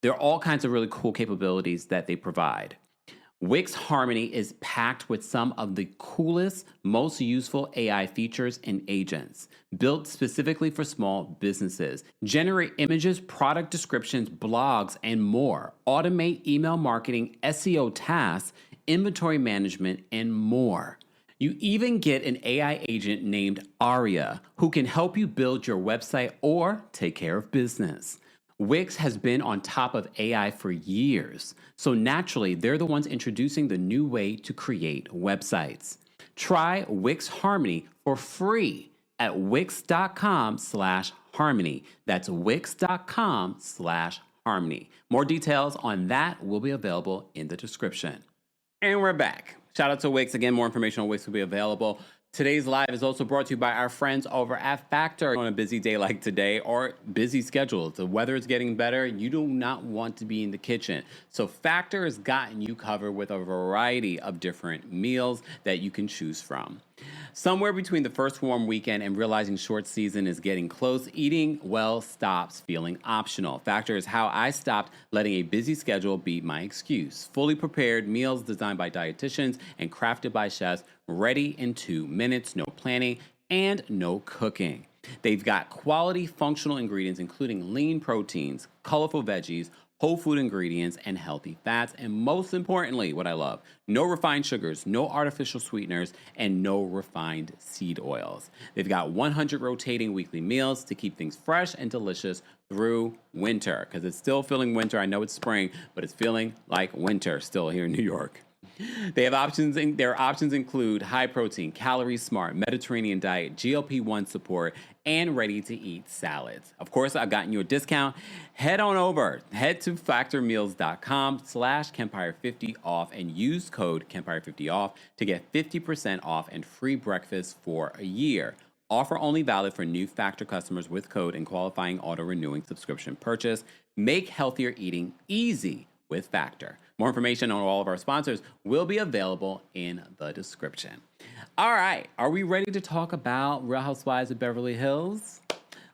There are all kinds of really cool capabilities that they provide. Wix Harmony is packed with some of the coolest, most useful AI features and agents, built specifically for small businesses. Generate images, product descriptions, blogs, and more. Automate email marketing, SEO tasks, inventory management, and more. You even get an AI agent named Aria who can help you build your website or take care of business. Wix has been on top of AI for years, so naturally, they're the ones introducing the new way to create websites. Try Wix Harmony for free at wix.com/harmony. That's wix.com/harmony. More details on that will be available in the description. And we're back. Shout out to Wix. Again, more information on Wix will be available. Today's live is also brought to you by our friends over at Factor. On a busy day like today or busy schedule, the weather is getting better. You do not want to be in the kitchen. So Factor has gotten you covered with a variety of different meals that you can choose from. Somewhere between the first warm weekend and realizing short season is getting close, eating well stops feeling optional. Factor is how I stopped letting a busy schedule be my excuse. Fully prepared meals designed by dietitians and crafted by chefs, ready in 2 minutes, no planning and no cooking. They've got quality functional ingredients, including lean proteins, colorful veggies, whole food ingredients, and healthy fats. And most importantly, what I love, no refined sugars, no artificial sweeteners, and no refined seed oils. They've got 100 rotating weekly meals to keep things fresh and delicious through winter, because it's still feeling winter. I know it's spring, but it's feeling like winter still here in New York. They have options. Their options include high protein, calorie smart, Mediterranean diet, GLP-1 support, and ready to eat salads. Of course, I've gotten you a discount. Head to factormeals.com/Kempire50 off and use code Kempire50 off to get 50% off and free breakfast for a year. Offer only valid for new Factor customers with code and qualifying auto-renewing subscription purchase. Make healthier eating easy with Factor. More information on all of our sponsors will be available in the description. All right, are we ready to talk about Real Housewives of Beverly Hills?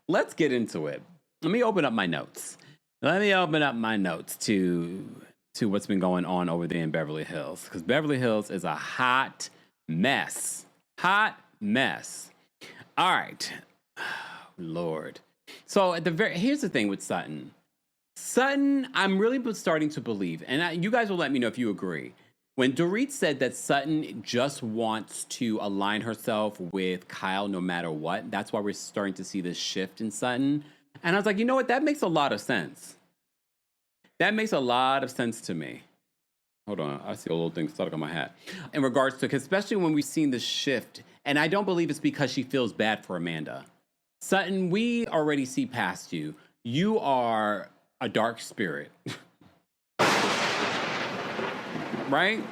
Let's get into it. Let me open up my notes. To what's been going on over there in Beverly Hills, because Beverly Hills is a hot mess. Hot mess. All right, Lord. So here's the thing with Sutton. I'm really starting to believe, and you guys will let me know if you agree. When Dorit said that Sutton just wants to align herself with Kyle no matter what, that's why we're starting to see this shift in Sutton. And I was like, you know what? That makes a lot of sense. That makes a lot of sense to me. Hold on. I see a little thing stuck on my hat. In regards to, especially when we've seen this shift, and I don't believe it's because she feels bad for Amanda. Sutton, we already see past you. You are a dark spirit. Right?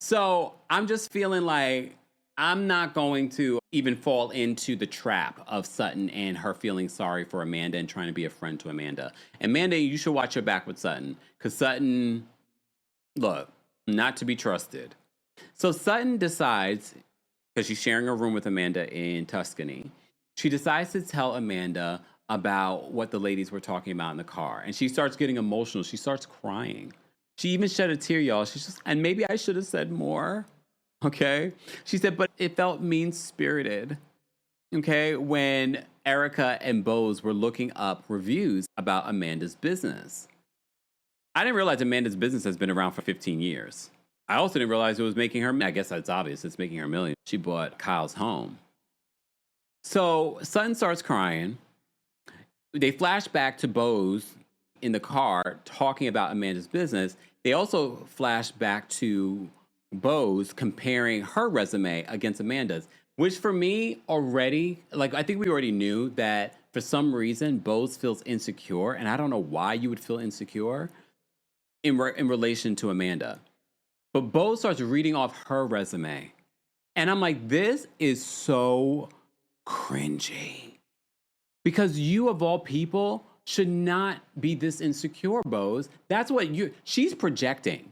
So I'm just feeling like I'm not going to even fall into the trap of Sutton and her feeling sorry for Amanda and trying to be a friend to Amanda. Amanda, you should watch your back with Sutton, because Sutton, look, not to be trusted. So Sutton decides, because she's sharing a room with Amanda in Tuscany, she decides to tell Amanda about what the ladies were talking about in the car. And she starts getting emotional. She starts crying. She even shed a tear, y'all. She's just, and maybe I should have said more. Okay. She said, but it felt mean-spirited. Okay. When Erica and Bose were looking up reviews about Amanda's business. I didn't realize Amanda's business has been around for 15 years. I also didn't realize it was making her, I guess that's obvious, it's making her million. She bought Kyle's home. So Sutton starts crying. They flash back to Bose in the car talking about Amanda's business. They also flash back to Bose comparing her resume against Amanda's, which for me already, like, I think we already knew that for some reason Bose feels insecure, and I don't know why you would feel insecure in relation to Amanda. But Bose starts reading off her resume, and I'm like, this is so cringy. Because you, of all people, should not be this insecure, Bose. That's what she's projecting.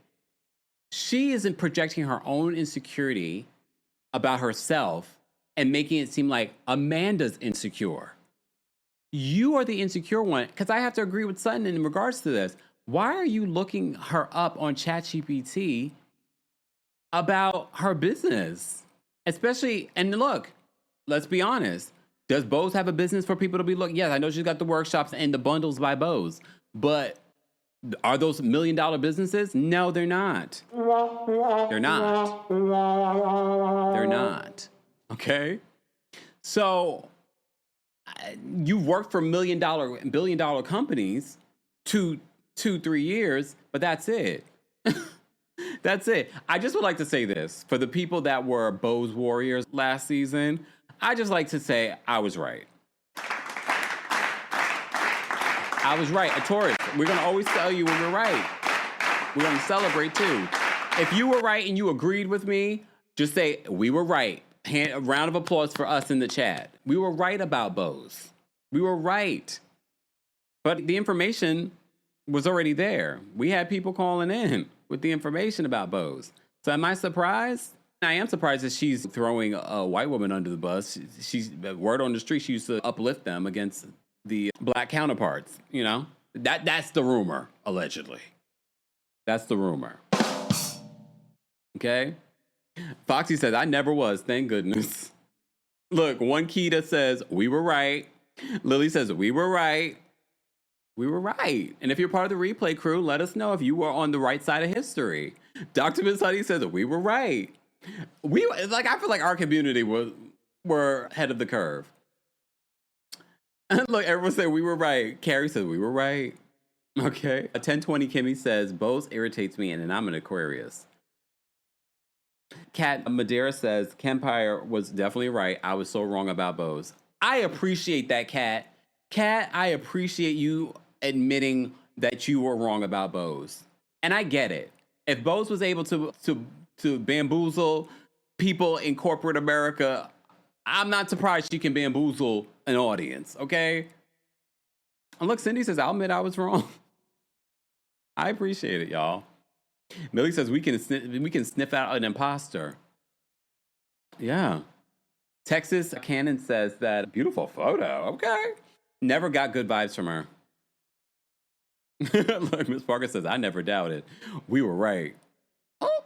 She isn't projecting her own insecurity about herself and making it seem like Amanda's insecure. You are the insecure one, because I have to agree with Sutton in regards to this. Why are you looking her up on ChatGPT about her business? Especially, and look, let's be honest. Does Bose have a business for people to be looking? Yes, I know she's got the workshops and the bundles by Bose, but are those $1 million businesses? No, they're not. They're not. They're not. Okay? So you worked for $1 million, $1 billion companies 2-3 years, but that's it. That's it. I just would like to say this. For the people that were Bose warriors last season, I just like to say I was right. I was right. A Taurus, we're going to always tell you when we're right. We're going to celebrate too. If you were right and you agreed with me, Just say, we were right. A round of applause for us in the chat. We were right about Bose. We were right. But the information was already there. We had people calling in with the information about Bose. So am I surprised? I am surprised that she's throwing a white woman under the bus. She's word on the street, she used to uplift them against the black counterparts, you know? That's the rumor, allegedly. That's the rumor. Okay? Foxy says, I never was, thank goodness. Look, one Keita says, we were right. Lily says, we were right. We were right. And if you're part of the replay crew, let us know if you were on the right side of history. Dr. Miss Honey says, we were right. I feel like our community were ahead of the curve. Look, everyone said we were right. Carrie says we were right. Okay. 1020 Kimmy says, Bose irritates me, and I'm an Aquarius. Kat Madeira says, Kempire was definitely right. I was so wrong about Bose. I appreciate that, Kat. Kat, I appreciate you admitting that you were wrong about Bose. And I get it. If Bose was able to bamboozle people in corporate America, I'm not surprised she can bamboozle an audience, okay? And look, Cindy says, I'll admit I was wrong. I appreciate it, y'all. Millie says, we can sniff out an imposter. Yeah. Texas Cannon says that beautiful photo, okay. Never got good vibes from her. Look, Miss Parker says, I never doubted. We were right. Oh.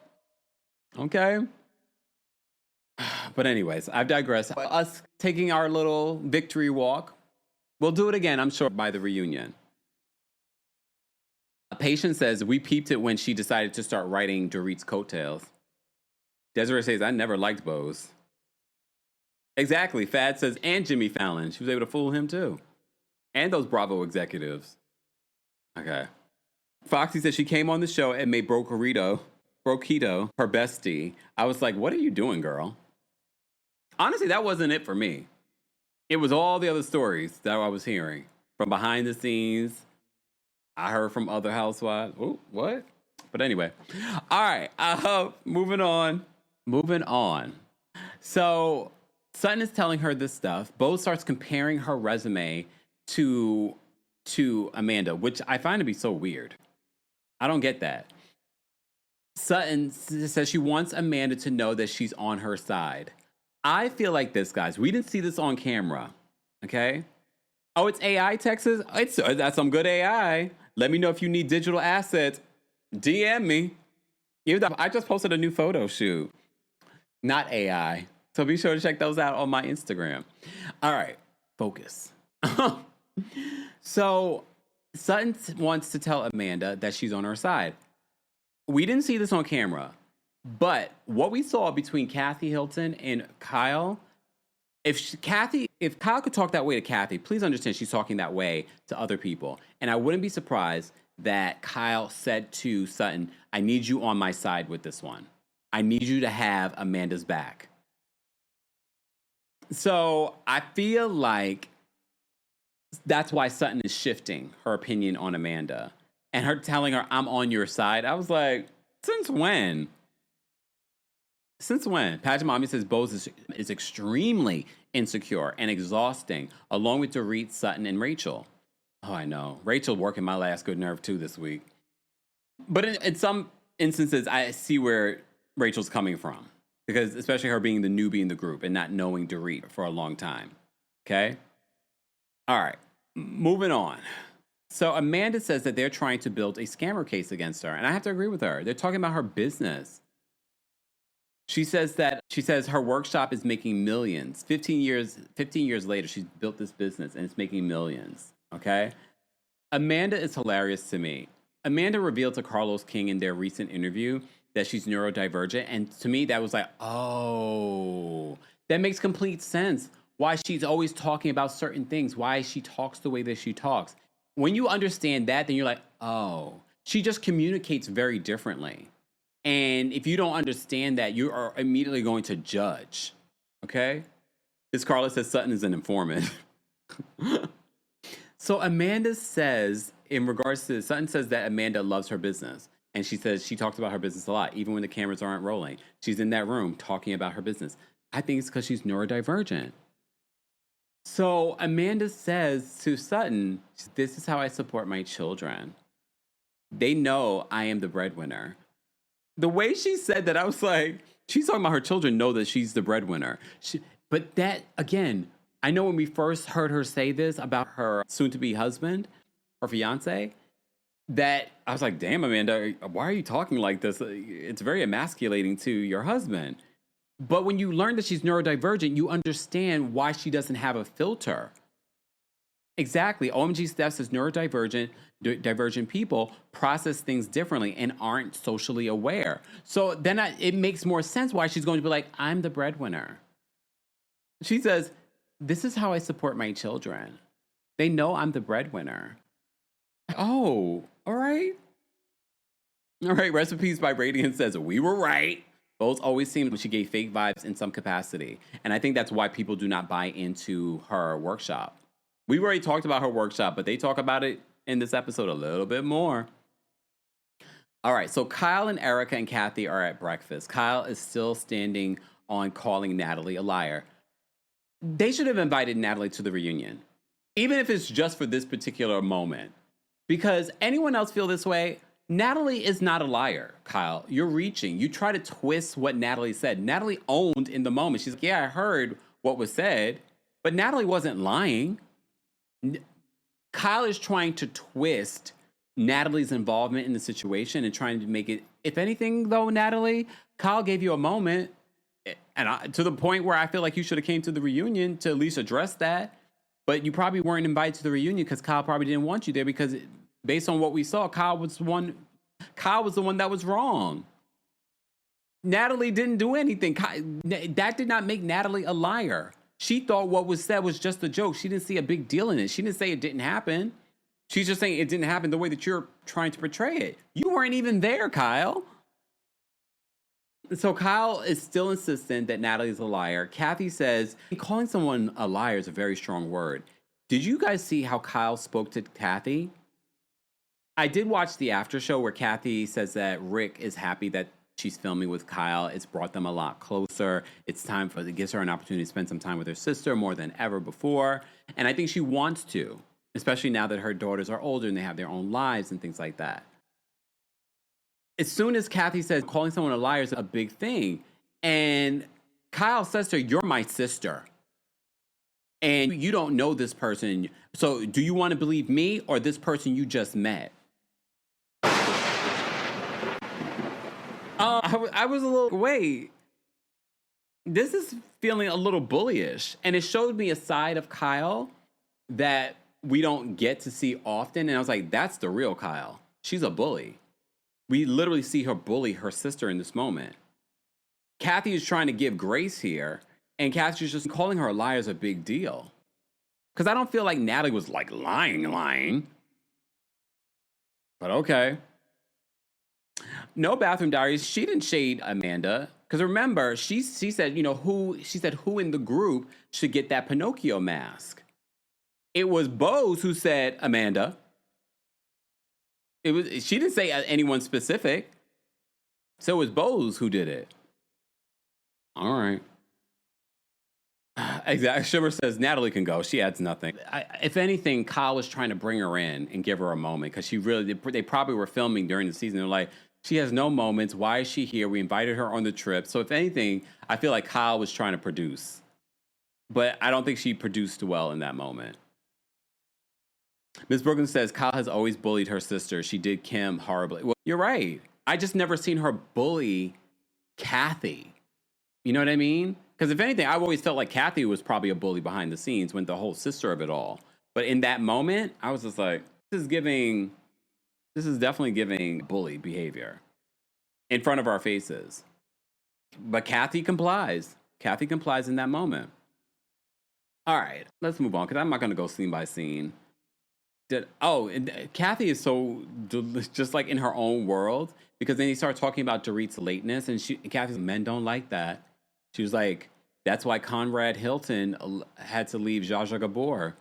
Okay. But anyways, I've digressed. Us taking our little victory walk. We'll do it again, I'm sure, by the reunion. Patience says, we peeped it when she decided to start writing Dorit's coattails. Desiree says, I never liked Bose. Exactly. Fad says, and Jimmy Fallon. She was able to fool him too. And those Bravo executives. Okay. Foxy says she came on the show and made Broquito her bestie. I was like, what are you doing, girl? Honestly, that wasn't it for me. It was all the other stories that I was hearing from behind the scenes. I heard from other housewives. Ooh, what? But anyway. All right. Moving on. So Sutton is telling her this stuff. Bo starts comparing her resume to Amanda, which I find to be so weird. I don't get that. Sutton says she wants Amanda to know that she's on her side. I feel like this, guys. We didn't see this on camera, okay? Oh, it's AI, Texas? That's some good AI. Let me know if you need digital assets. DM me. I just posted a new photo shoot. Not AI. So be sure to check those out on my Instagram. All right, focus. So Sutton wants to tell Amanda that she's on her side. We didn't see this on camera, but what we saw between Kathy Hilton and Kyle, if Kyle could talk that way to Kathy, please understand she's talking that way to other people. And I wouldn't be surprised that Kyle said to Sutton, I need you on my side with this one. I need you to have Amanda's back. So I feel like that's why Sutton is shifting her opinion on Amanda and her telling her, I'm on your side. I was like, since when? Since when? Pageant Mommy says Bose is extremely insecure and exhausting, along with Dorit, Sutton, and Rachel. Oh, I know. Rachel working my last good nerve too this week. But in some instances, I see where Rachel's coming from. Because especially her being the newbie in the group and not knowing Dorit for a long time. Okay? All right. Moving on. So Amanda says that they're trying to build a scammer case against her. And I have to agree with her. They're talking about her business. She says her workshop is making millions. 15 years later, she's built this business and it's making millions. Okay? Amanda is hilarious to me. Amanda revealed to Carlos King in their recent interview that she's neurodivergent. And to me, that was like, oh, that makes complete sense. Why she's always talking about certain things, why she talks the way that she talks. When you understand that, then you're like, oh, she just communicates very differently. And if you don't understand that, you are immediately going to judge. Okay? This Carla says Sutton is an informant. So Amanda says, in regards to Sutton says that Amanda loves her business. And she says she talks about her business a lot, even when the cameras aren't rolling. She's in that room talking about her business. I think it's because she's neurodivergent. So Amanda says to Sutton, this is how I support my children. They know I am the breadwinner. The way she said that, I was like, she's talking about her children know that she's the breadwinner. But that, again, I know when we first heard her say this about her soon-to-be husband, her fiance, that I was like, damn, Amanda, why are you talking like this? It's very emasculating to your husband. But when you learn that she's neurodivergent, you understand why she doesn't have a filter. Exactly. OMG Steph says divergent people process things differently and aren't socially aware. So then it makes more sense why she's going to be like, I'm the breadwinner. She says, this is how I support my children. They know I'm the breadwinner. Oh, all right. All right. Recipes by Radiant says, we were right. Bowles always seemed she gave fake vibes in some capacity. And I think that's why people do not buy into her workshop. We already talked about her workshop, but they talk about it in this episode a little bit more. All right, so Kyle and Erica and Kathy are at breakfast. Kyle is still standing on calling Natalie a liar. They should have invited Natalie to the reunion, even if it's just for this particular moment. Because anyone else feel this way? Natalie is not a liar, Kyle. You're reaching. You try to twist what Natalie said. Natalie owned in the moment. She's like, yeah, I heard what was said, but Natalie wasn't lying. Kyle is trying to twist Natalie's involvement in the situation and trying to make it, if anything, though, Natalie, Kyle gave you a moment, and to the point where I feel like you should have came to the reunion to at least address that, but you probably weren't invited to the reunion because Kyle probably didn't want you there because based on what we saw, Kyle was the one that was wrong. Natalie didn't do anything. That did not make Natalie a liar. She thought what was said was just a joke. She didn't see a big deal in it. She didn't say it didn't happen. She's just saying it didn't happen the way that you're trying to portray it. You weren't even there, Kyle. So Kyle is still insistent that Natalie's a liar. Kathy says, calling someone a liar is a very strong word. Did you guys see how Kyle spoke to Kathy? I did watch the after show where Kathy says that Rick is happy that she's filming with Kyle. It's brought them a lot closer. It gives her an opportunity to spend some time with her sister more than ever before. And I think she wants to, especially now that her daughters are older and they have their own lives and things like that. As soon as Kathy says calling someone a liar is a big thing, and Kyle says to her, you're my sister. And you don't know this person. So do you want to believe me or this person you just met? I was a little, wait, this is feeling a little bullyish. And it showed me a side of Kyle that we don't get to see often. And I was like, that's the real Kyle. She's a bully. We literally see her bully her sister in this moment. Kathy is trying to give grace here. And Kathy's just calling her a liar is a big deal. Because I don't feel like Natalie was like lying. But okay. No bathroom diaries. She didn't shade Amanda. Because remember, she said, who in the group should get that Pinocchio mask? It was Bose who said Amanda. She didn't say anyone specific. So it was Bose who did it. All right. Exactly. Shimmer says Natalie can go. She adds nothing. If anything, Kyle was trying to bring her in and give her a moment because they probably were filming during the season. They're like, she has no moments. Why is she here? We invited her on the trip. So if anything, I feel like Kyle was trying to produce. But I don't think she produced well in that moment. Ms. Brooklyn says Kyle has always bullied her sister. She did Kim horribly. Well, you're right. I just never seen her bully Kathy. You know what I mean? Because if anything, I've always felt like Kathy was probably a bully behind the scenes when the whole sister of it all. But in that moment, I was just like, this is definitely giving bully behavior in front of our faces. But Kathy complies. Kathy complies in that moment. All right, let's move on because I'm not going to go scene by scene. And Kathy is so just like in her own world because then he started talking about Dorit's lateness and Kathy's men don't like that. She was like, that's why Conrad Hilton had to leave Zsa Zsa Gabor.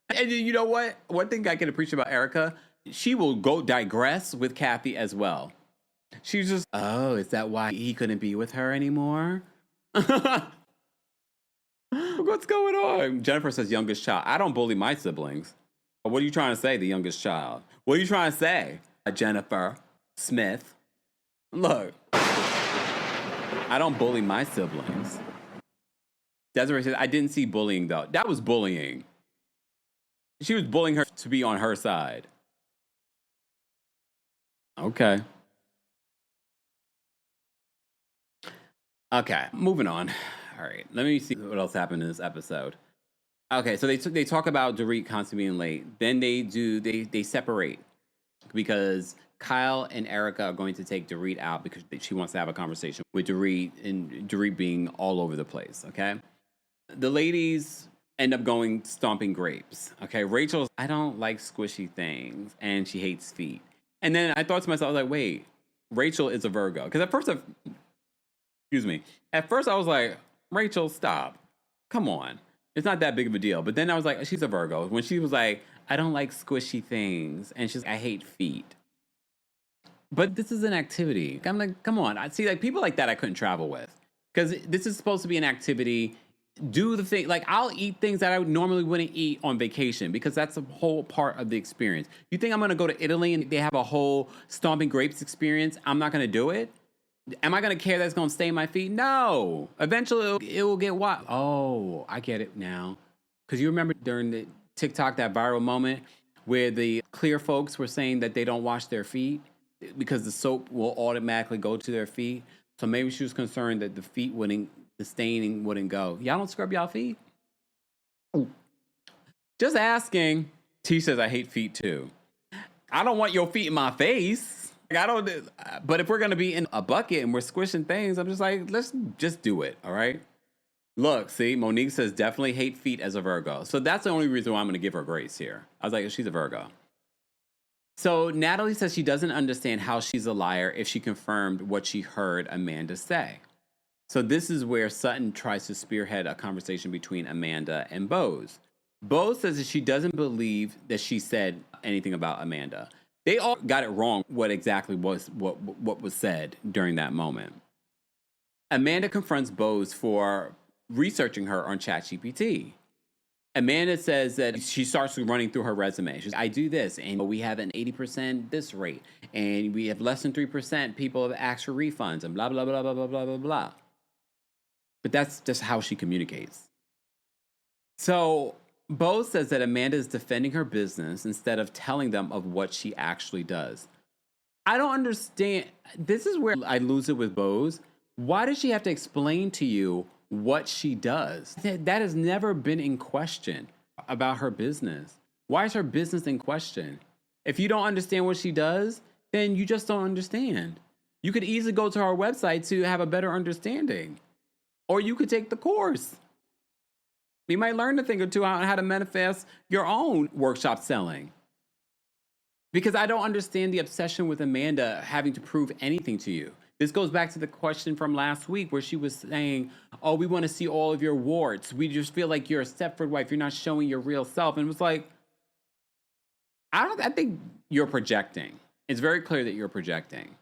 And you know what? One thing I can appreciate about Erica, she will go digress with Kathy as well. She's just, oh, is that why he couldn't be with her anymore? What's going on? Jennifer says youngest child. I don't bully my siblings. What are you trying to say, the youngest child? What are you trying to say, Jennifer Smith? Look, I don't bully my siblings. Desiree says, I didn't see bullying, though. That was bullying. She was bullying her to be on her side. Okay. Okay, moving on. All right, let me see what else happened in this episode. Okay, so they talk about Dorit constantly being late. Then they separate because Kyle and Erica are going to take Dorit out because she wants to have a conversation with Dorit, and Dorit being all over the place, okay? The ladies end up going stomping grapes, okay? Rachel, I don't like squishy things, and she hates feet. And then I thought to myself, I was like, wait, Rachel is a Virgo. Because at first I was like, Rachel, stop. Come on. It's not that big of a deal. But then I was like, she's a Virgo. When she was like, I don't like squishy things. And she's like, I hate feet. But this is an activity. I'm like, come on. I see, like, people like that I couldn't travel with. Because this is supposed to be an activity. Do the thing. Like, I'll eat things that I normally wouldn't eat on vacation because that's a whole part of the experience. You think I'm going to go to Italy and they have a whole stomping grapes experience? I'm not going to do it? Am I going to care that's going to stain my feet? No. Eventually, it will get wild. Oh, I get it now. Because you remember during the TikTok, that viral moment where the clear folks were saying that they don't wash their feet because the soap will automatically go to their feet. So maybe she was concerned that the staining wouldn't go. Y'all don't scrub y'all feet? Just asking. T says, I hate feet too. I don't want your feet in my face. But if we're going to be in a bucket and we're squishing things, I'm just like, let's just do it. All right. Look, see, Monique says definitely hate feet as a Virgo. So that's the only reason why I'm going to give her grace here. I was like, she's a Virgo. So Natalie says she doesn't understand how she's a liar if she confirmed what she heard Amanda say. So this is where Sutton tries to spearhead a conversation between Amanda and Bose. Bose says that she doesn't believe that she said anything about Amanda. They all got it wrong what exactly was what was said during that moment. Amanda confronts Bose for researching her on ChatGPT. Amanda says that she starts running through her resume. She's, I do this, and we have an 80% this rate, and we have less than 3% people have asked for refunds, and blah, blah, blah, blah, blah, blah, blah, blah. But that's just how she communicates. So Bose says that Amanda is defending her business instead of telling them of what she actually does. I don't understand. This is where I lose it with Bose. Why does she have to explain to you what she does? That has never been in question about her business. Why is her business in question? If you don't understand what she does, then you just don't understand. You could easily go to our website to have a better understanding. Or you could take the course. You might learn a thing or two on how to manifest your own workshop selling. Because I don't understand the obsession with Amanda having to prove anything to you. This goes back to the question from last week where she was saying, oh, we want to see all of your warts. We just feel like you're a Stepford wife. You're not showing your real self. And it was like, I think you're projecting. It's very clear that you're projecting.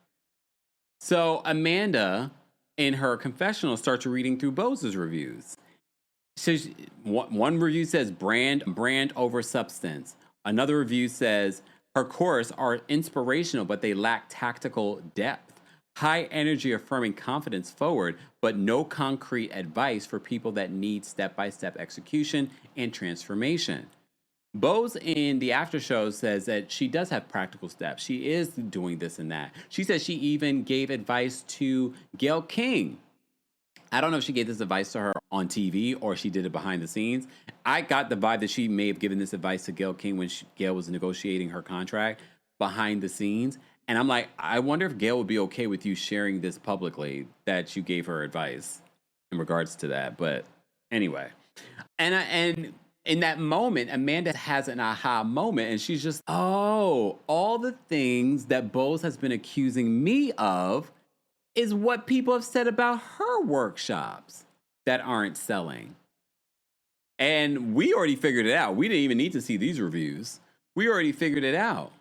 So Amanda, in her confessional, starts reading through Bose's reviews. So one review says brand over substance. Another review says her courses are inspirational, but they lack tactical depth. High energy affirming confidence forward, but no concrete advice for people that need step-by-step execution and transformation. Bose in the after show says that she does have practical steps. She is doing this and that. She says she even gave advice to Gayle King. I don't know if she gave this advice to her on TV or she did it behind the scenes. I got the vibe that she may have given this advice to Gayle King when Gayle was negotiating her contract behind the scenes. And I'm like, I wonder if Gayle would be okay with you sharing this publicly, that you gave her advice in regards to that. But anyway, and in that moment, Amanda has an aha moment and she's just, oh, all the things that Bose has been accusing me of is what people have said about her workshops that aren't selling. And we already figured it out. We didn't even need to see these reviews. We already figured it out.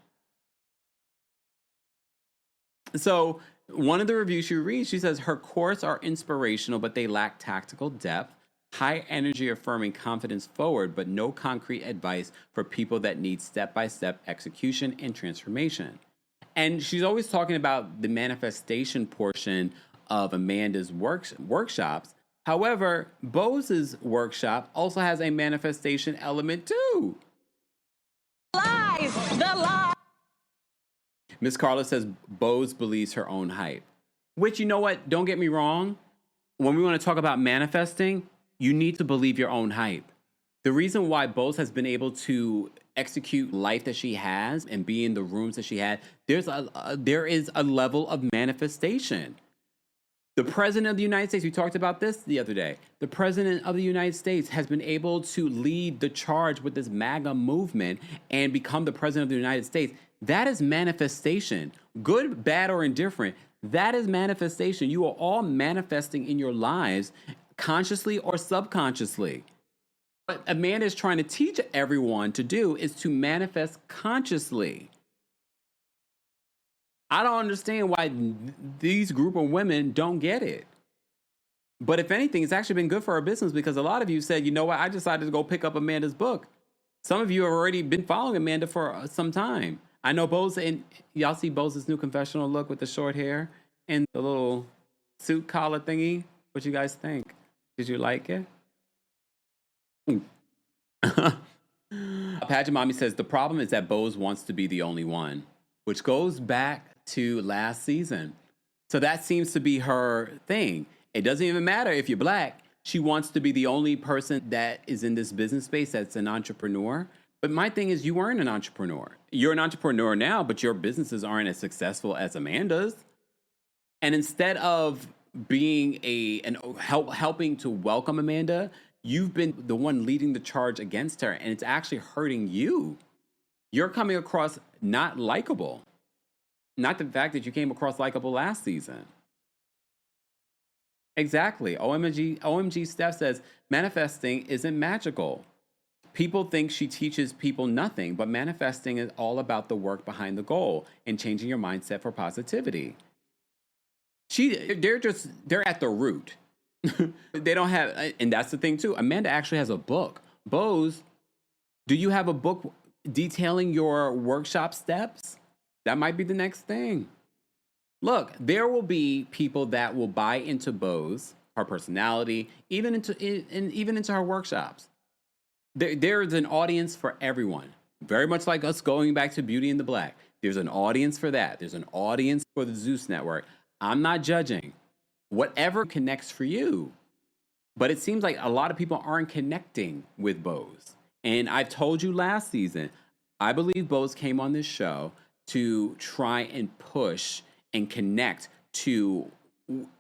So One of the reviews she reads, she says, her course are inspirational, but they lack tactical depth, high energy affirming confidence forward, but no concrete advice for people that need step-by-step execution and transformation. And she's always talking about the manifestation portion of Amanda's workshops. However, Bose's workshop also has a manifestation element too. Lies! The lies! Miss Carla says Bose believes her own hype. Which, you know what? Don't get me wrong. When we want to talk about manifesting, you need to believe your own hype. The reason why Bose has been able to execute life that she has and be in the rooms that she had, there is a level of manifestation. The president of the United States, we talked about this the other day. The president of the United States has been able to lead the charge with this MAGA movement and become the president of the United States. That is manifestation. Good, bad, or indifferent. That is manifestation. You are all manifesting in your lives, consciously or subconsciously. What Amanda is trying to teach everyone to do is to manifest consciously. I don't understand why these group of women don't get it. But if anything, it's actually been good for our business because a lot of you said, you know what, I decided to go pick up Amanda's book. Some of you have already been following Amanda for some time. I know Bose, and y'all see Bose's new confessional look with the short hair and the little suit collar thingy. What you guys think? Did you like it? Pageant Mommy says, the problem is that Bose wants to be the only one, which goes back to last season. So that seems to be her thing. It doesn't even matter if you're black. She wants to be the only person that is in this business space that's an entrepreneur. But my thing is, you weren't an entrepreneur. You're an entrepreneur now, but your businesses aren't as successful as Amanda's. And instead of being helping to welcome Amanda, you've been the one leading the charge against her, and it's actually hurting you. You're coming across not likable. Not the fact that you came across likable last season. Exactly. OMG Steph says, manifesting isn't magical. People think she teaches people nothing, but manifesting is all about the work behind the goal and changing your mindset for positivity. They're at the root. They don't have, and that's the thing too. Amanda actually has a book. Bose, do you have a book detailing your workshop steps? That might be the next thing. Look, there will be people that will buy into Bose, her personality, even into her workshops. There's an audience for everyone. Very much like us going back to Beauty and the Black. There's an audience for that. There's an audience for the Zeus Network. I'm not judging. Whatever connects for you. But it seems like a lot of people aren't connecting with Bose. And I've told you last season, I believe Bose came on this show to try and push and connect to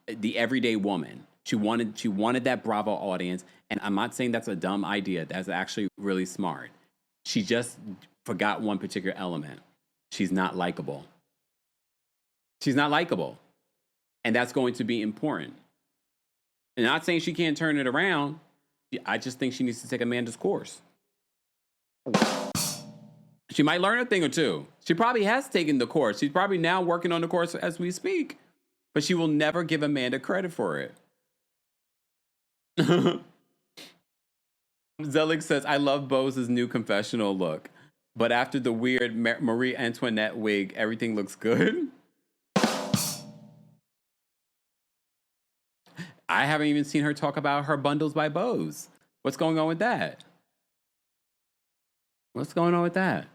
the everyday woman. She wanted that Bravo audience. And I'm not saying that's a dumb idea. That's actually really smart. She just forgot one particular element. She's not likable. She's not likable. And that's going to be important. And not saying she can't turn it around. I just think she needs to take Amanda's course. She might learn a thing or two. She probably has taken the course. She's probably now working on the course as we speak. But she will never give Amanda credit for it. Zelig says, I love Bose's new confessional look. But after the weird Marie Antoinette wig, everything looks good. I haven't even seen her talk about her bundles by Bose. What's going on with that? What's going on with that?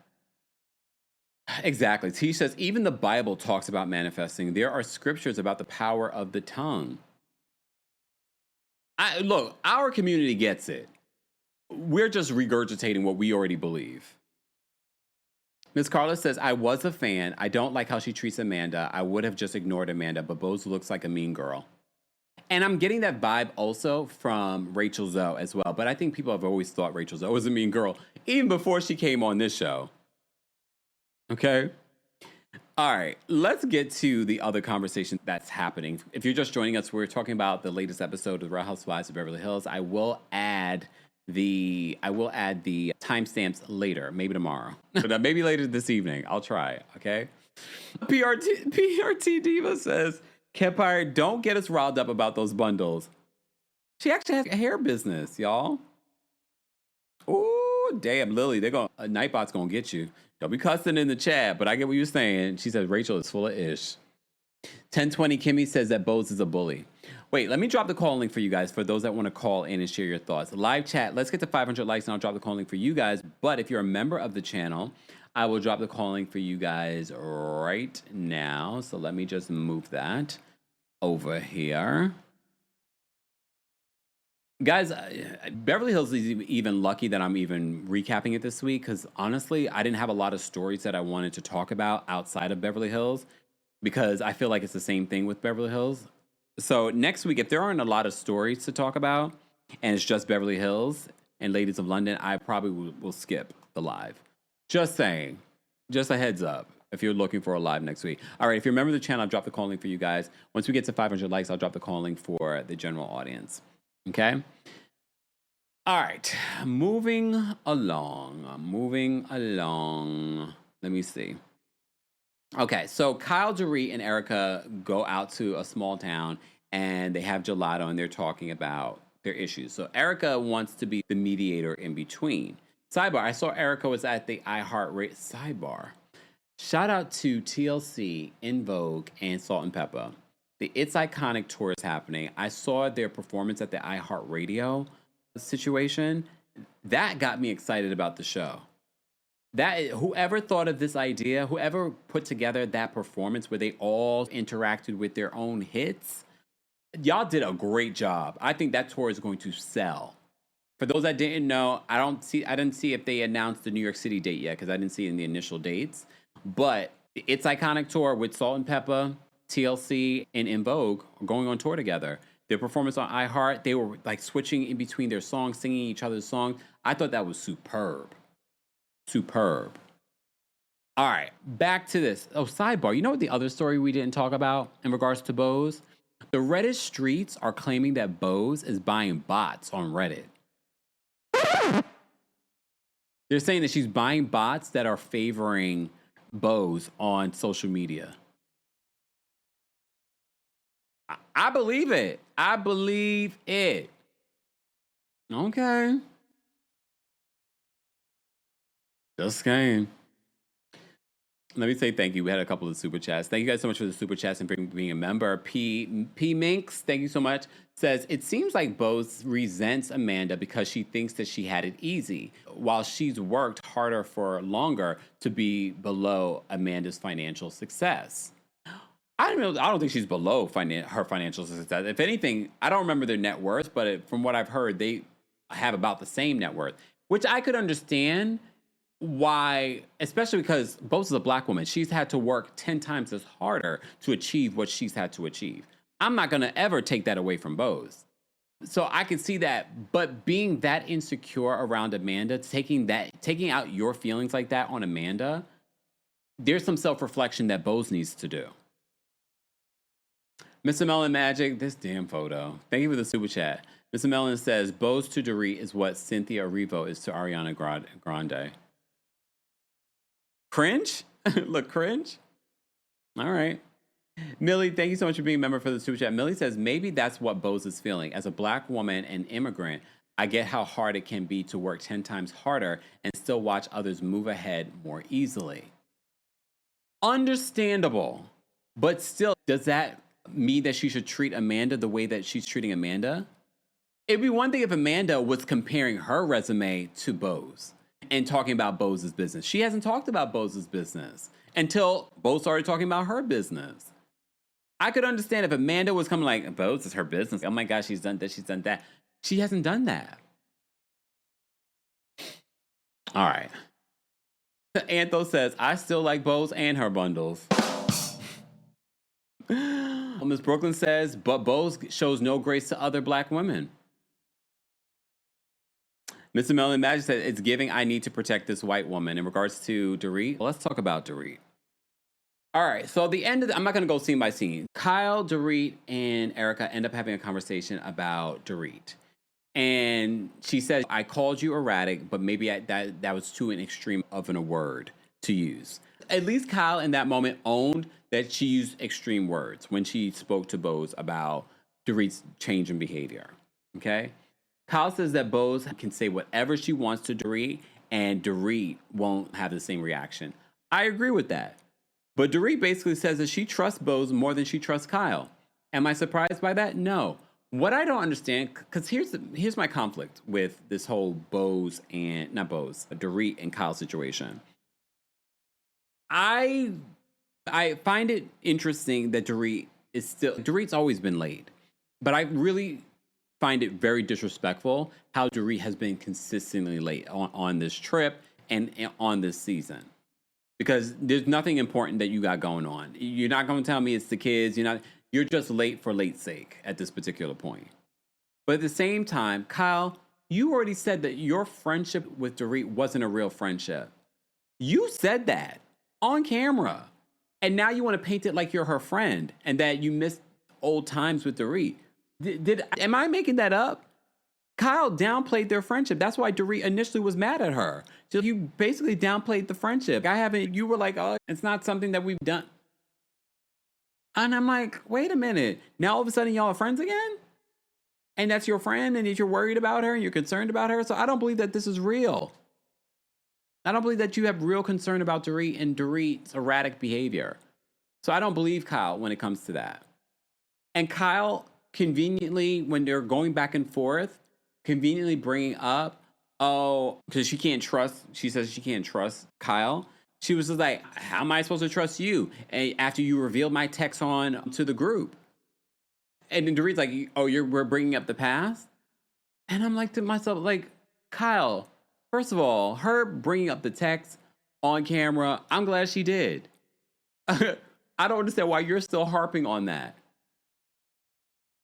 Exactly. T says, even the Bible talks about manifesting. There are scriptures about the power of the tongue. Look, our community gets it. We're just regurgitating what we already believe. Ms. Carla says, I was a fan. I don't like how she treats Amanda. I would have just ignored Amanda, but Bose looks like a mean girl. And I'm getting that vibe also from Rachel Zoe as well. But I think people have always thought Rachel Zoe was a mean girl, even before she came on this show. Okay? All right, let's get to the other conversation that's happening. If you're just joining us, we're talking about the latest episode of The Real Housewives of Beverly Hills. I will add the timestamps later, maybe tomorrow, but maybe later this evening. I'll try, okay? PRT Diva says, Kempire, don't get us riled up about those bundles. She actually has a hair business, y'all. Ooh, damn, Lily, Nightbot's gonna get you. Don't be cussing in the chat, but I get what you're saying. She says Rachel is full of ish. 1020 Kimmy says that Bose is a bully. Wait, let me drop the call link for you guys for those that want to call in and share your thoughts. Live chat, let's get to 500 likes and I'll drop the call link for you guys. But if you're a member of the channel, I will drop the call link for you guys right now. So let me just move that over here. Guys, Beverly Hills is even lucky that I'm even recapping it this week because honestly, I didn't have a lot of stories that I wanted to talk about outside of Beverly Hills because I feel like it's the same thing with Beverly Hills. So next week, if there aren't a lot of stories to talk about and it's just Beverly Hills and Ladies of London, I probably will skip the live. Just saying. Just a heads up if you're looking for a live next week. All right, if you're a member of the channel, I'll drop the call link for you guys. Once we get to 500 likes, I'll drop the call link for the general audience. Okay? All right. Moving along. Let me see. Okay, so Kyle, Dorit, and Erica go out to a small town, and they have gelato, and they're talking about their issues. So Erica wants to be the mediator in between. Sidebar, I saw Erica was at the iHeartRadio. Sidebar. Shout out to TLC, In Vogue, and Salt and Pepper. The It's Iconic tour is happening. I saw their performance at the iHeartRadio situation. That got me excited about the show. Whoever thought of this idea, whoever put together that performance where they all interacted with their own hits, y'all did a great job. I think that tour is going to sell. For those that didn't know, I didn't see if they announced the New York City date yet because I didn't see it in the initial dates. But the It's Iconic tour with Salt and Pepper, TLC, and In Vogue are going on tour together. Their performance on iHeart, they were like switching in between their songs, singing each other's songs. I thought that was superb. Superb. All right, back to this. Oh, sidebar. You know what the other story we didn't talk about in regards to Bose? The Reddit streets are claiming that Bose is buying bots on Reddit. They're saying that she's buying bots that are favoring Bose on social media. I believe it. I believe it. Okay. Just saying. Let me say thank you. We had a couple of super chats. Thank you guys so much for the super chats and for being a member. P Minx, thank you so much. Says, it seems like Bose resents Amanda because she thinks that she had it easy, while she's worked harder for longer to be below Amanda's financial success. I don't think she's below her financial success. If anything, I don't remember their net worth, but from what I've heard, they have about the same net worth, which I could understand why, especially because Bose is a black woman. She's had to work 10 times as harder to achieve what she's had to achieve. I'm not going to ever take that away from Bose. So I can see that, but being that insecure around Amanda, taking out your feelings like that on Amanda, there's some self-reflection that Bose needs to do. Mr. Melon Magic, this damn photo. Thank you for the super chat. Mr. Melon says, Bose to Dorit is what Cynthia Erivo is to Ariana Grande. Cringe? Look, cringe? All right. Millie, thank you so much for being a member for the super chat. Millie says, maybe that's what Bose is feeling. As a black woman and immigrant, I get how hard it can be to work 10 times harder and still watch others move ahead more easily. Understandable. But still, does that mean that she should treat Amanda the way that she's treating Amanda? It'd be one thing if Amanda was comparing her resume to Bose and talking about Bose's business. She hasn't talked about Bose's business until Bose started talking about her business. I could understand if Amanda was coming like, Bose is her business. Oh my gosh, she's done this, she's done that. She hasn't done that. All right. Antho says, I still like Bose and her bundles. Miss Brooklyn says, but Bose shows no grace to other black women. Mr. Melon Magic said, it's giving I need to protect this white woman. In regards to Dorit, let's talk about Dorit. All right, so the end of I'm not going to go scene by scene. Kyle, Dorit, and Erica end up having a conversation about Dorit. And she says, I called you erratic, but maybe that was too an extreme of a word to use. At least Kyle in that moment owned that she used extreme words when she spoke to Bose about Dorit's change in behavior. Okay? Kyle says that Bose can say whatever she wants to Dorit, and Dorit won't have the same reaction. I agree with that. But Dorit basically says that she trusts Bose more than she trusts Kyle. Am I surprised by that? No. What I don't understand, because here's my conflict with this whole Dorit and Kyle situation. I find it interesting that Dorit's always been late, but I really find it very disrespectful how Dorit has been consistently late on this trip and on this season. Because there's nothing important that you got going on. You're not going to tell me it's the kids. You're just late for late's sake at this particular point. But at the same time, Kyle, you already said that your friendship with Dorit wasn't a real friendship. You said that on camera. And now you want to paint it like you're her friend and that you missed old times with Dorit. Am I making that up? Kyle downplayed their friendship. That's why Dorit initially was mad at her. So you basically downplayed the friendship. You were like, oh, it's not something that we've done. And I'm like, wait a minute. Now all of a sudden y'all are friends again? And that's your friend and you're worried about her and you're concerned about her? So I don't believe that this is real. I don't believe that you have real concern about Dorit and Dorit's erratic behavior. So I don't believe Kyle when it comes to that. And Kyle conveniently, when they're going back and forth, conveniently bringing up, because she says she can't trust Kyle. She was just like, how am I supposed to trust you? And after you revealed my text on to the group. And then Dorit's like, we're bringing up the past? And I'm like to myself, like, Kyle, first of all, her bringing up the text on camera, I'm glad she did. I don't understand why you're still harping on that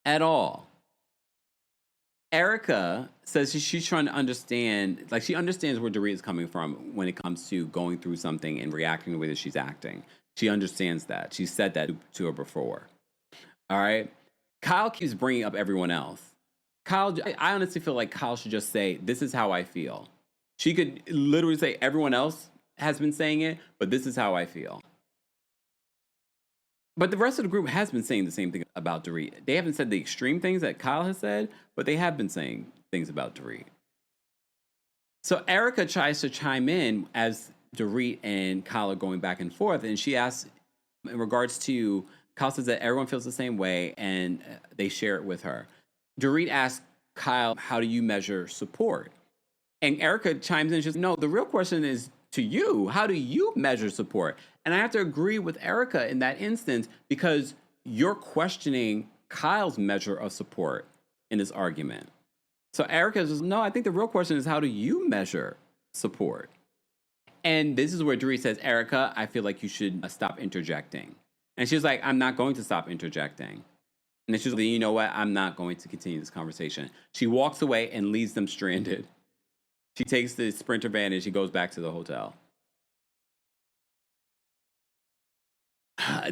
at all. Erica says she's trying to understand, like she understands where Dorit is coming from when it comes to going through something and reacting the way that she's acting. She understands that. She said that to her before. All right. Kyle keeps bringing up everyone else. I honestly feel like Kyle should just say, this is how I feel. She could literally say everyone else has been saying it, but this is how I feel. But the rest of the group has been saying the same thing about Dorit. They haven't said the extreme things that Kyle has said, but they have been saying things about Dorit. So Erica tries to chime in as Dorit and Kyle are going back and forth, and she asks, in regards to, Kyle says that everyone feels the same way, and they share it with her. Dorit asks Kyle, how do you measure support? And Erica chimes in and says, no, the real question is to you. How do you measure support? And I have to agree with Erica in that instance because you're questioning Kyle's measure of support in this argument. So Erica says, no, I think the real question is how do you measure support? And this is where Dorit says, Erica, I feel like you should stop interjecting. And she's like, I'm not going to stop interjecting. And then she's like, you know what? I'm not going to continue this conversation. She walks away and leaves them stranded. She takes the Sprinter van and she goes back to the hotel.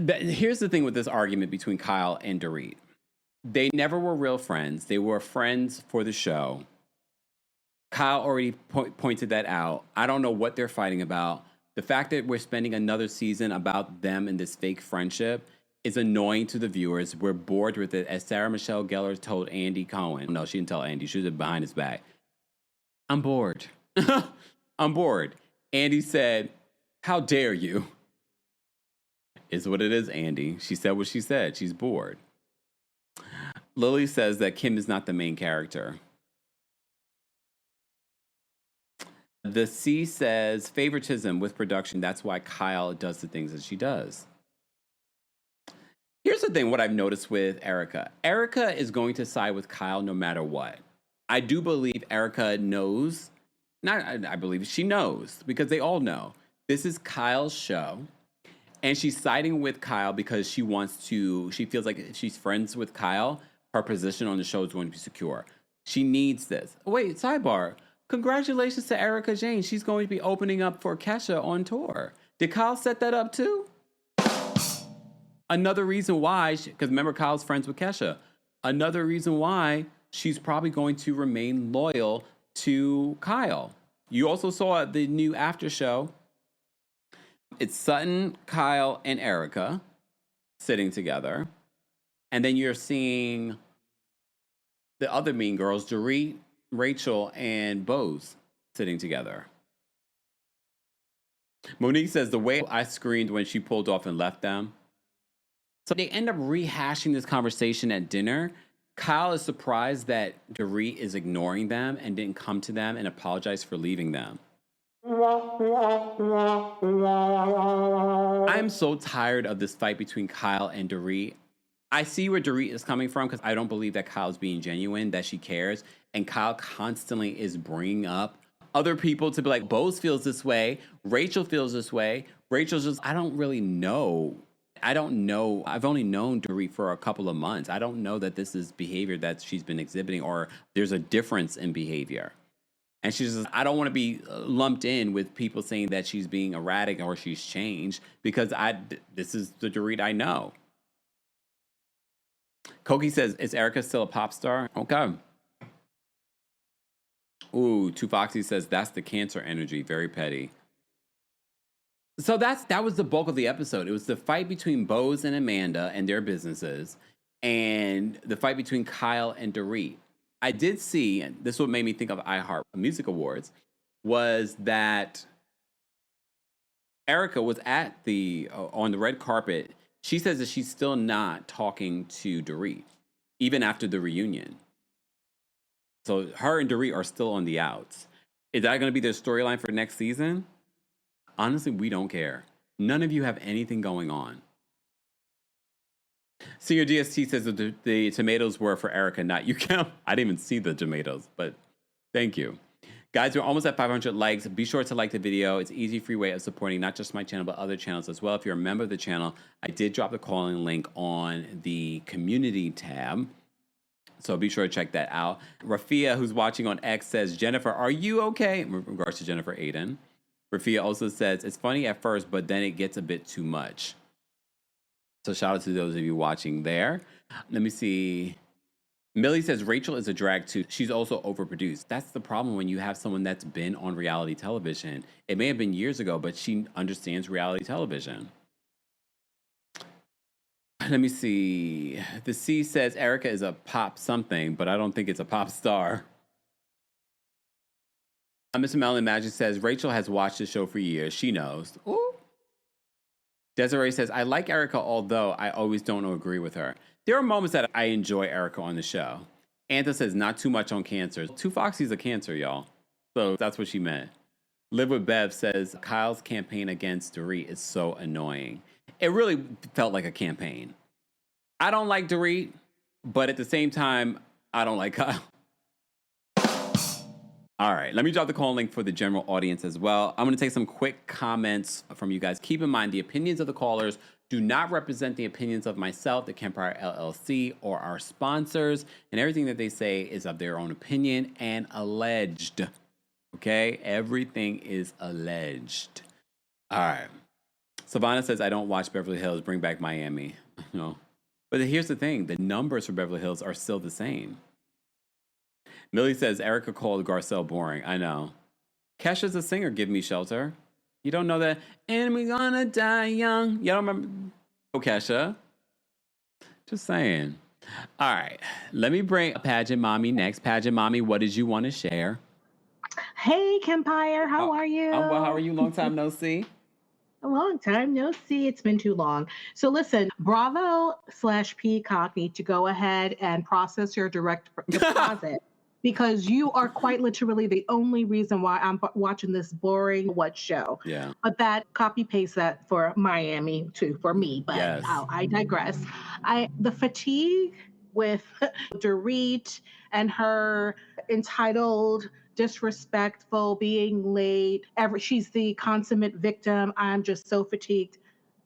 Here's the thing with this argument between Kyle and Dorit. They never were real friends. They were friends for the show. Kyle already pointed that out. I don't know what they're fighting about. The fact that we're spending another season about them and this fake friendship is annoying to the viewers. We're bored with it. As Sarah Michelle Gellar told Andy Cohen. No, she didn't tell Andy. She was behind his back. I'm bored. I'm bored. Andy said, how dare you? Is what it is, Andy. She said what she said. She's bored. Lily says that Kim is not the main character. The C says favoritism with production. That's why Kyle does the things that she does. Here's the thing, what I've noticed with Erica. Erica is going to side with Kyle no matter what. I do believe Erica knows. I believe she knows because they all know. This is Kyle's show. And she's siding with Kyle because she feels like if she's friends with Kyle, her position on the show is going to be secure. She needs this. Wait, sidebar. Congratulations to Erica Jane. She's going to be opening up for Kesha on tour. Did Kyle set that up too? Another reason why, because remember Kyle's friends with Kesha. Another reason why she's probably going to remain loyal to Kyle. You also saw the new after show. It's Sutton, Kyle, and Erica sitting together. And then you're seeing the other mean girls, Dorit, Rachel, and Bose sitting together. Monique says, the way I screamed when she pulled off and left them. So they end up rehashing this conversation at dinner. Kyle is surprised that Dorit is ignoring them and didn't come to them and apologize for leaving them. I'm so tired of this fight between Kyle and Dorit. I see where Dorit is coming from because I don't believe that Kyle's being genuine, that she cares. And Kyle constantly is bringing up other people to be like, Bose feels this way. Rachel feels this way. Rachel's just, I don't really know. I don't know. I've only known Dorit for a couple of months. I don't know that this is behavior that she's been exhibiting or there's a difference in behavior. And she says, I don't want to be lumped in with people saying that she's being erratic or she's changed because this is the Dorit I know. Koki says, is Erica still a pop star? Okay. Ooh, Two Foxy says, that's the cancer energy. Very petty. So that was the bulk of the episode. It was the fight between Bose and Amanda and their businesses and the fight between Kyle and Dorit. I did see, and this is what made me think of iHeart Music Awards, was that Erica was at on the red carpet. She says that she's still not talking to Dorit, even after the reunion. So her and Dorit are still on the outs. Is that going to be their storyline for next season? Honestly, we don't care. None of you have anything going on. Senior DST says that the tomatoes were for Erica, not you. I didn't even see the tomatoes, but thank you. Guys, we're almost at 500 likes. Be sure to like the video. It's an easy, free way of supporting not just my channel, but other channels as well. If you're a member of the channel, I did drop the calling link on the community tab. So be sure to check that out. Rafia, who's watching on X, says, Jennifer, are you okay? In regards to Jennifer Aiden. Rafia also says, it's funny at first, but then it gets a bit too much. So shout out to those of you watching there. Let me see. Millie says, Rachel is a drag too. She's also overproduced. That's the problem when you have someone that's been on reality television. It may have been years ago, but she understands reality television. Let me see. The C says Erica is a pop something, but I don't think it's a pop star. Mr. Melon Magic says Rachel has watched the show for years. She knows. Ooh. Desiree says, I like Erica, although I always don't agree with her. There are moments that I enjoy Erica on the show. Anta says, not too much on cancer. Two Foxy's a cancer, y'all. So that's what she meant. Live with Bev says, Kyle's campaign against Dorit is so annoying. It really felt like a campaign. I don't like Dorit, but at the same time, I don't like Kyle. All right, let me drop the call link for the general audience as well. I'm going to take some quick comments from you guys. Keep in mind, the opinions of the callers do not represent the opinions of myself, TheKempire LLC, or our sponsors, and everything that they say is of their own opinion and alleged. Okay? Everything is alleged. All right. Savannah says, I don't watch Beverly Hills, bring back Miami. No. But here's the thing. The numbers for Beverly Hills are still the same. Millie says, Erica called Garcelle boring. I know. Kesha's a singer, Give Me Shelter. You don't know that? And we gonna die young. You don't remember? Oh, Kesha. Just saying. All right. Let me bring Pageant Mommy next. Pageant Mommy, what did you want to share? Hey, Kempire. How are you? I'm well. How are you? Long time no see. A long time no see. It's been too long. So listen, Bravo/Peacock need to go ahead and process your direct deposit. Because you are quite literally the only reason why I'm watching this boring show. Yeah. But that copy paste that for Miami too, for me. But yes. I digress. The fatigue with Dorit and her entitled, disrespectful, being late. She's the consummate victim. I'm just so fatigued.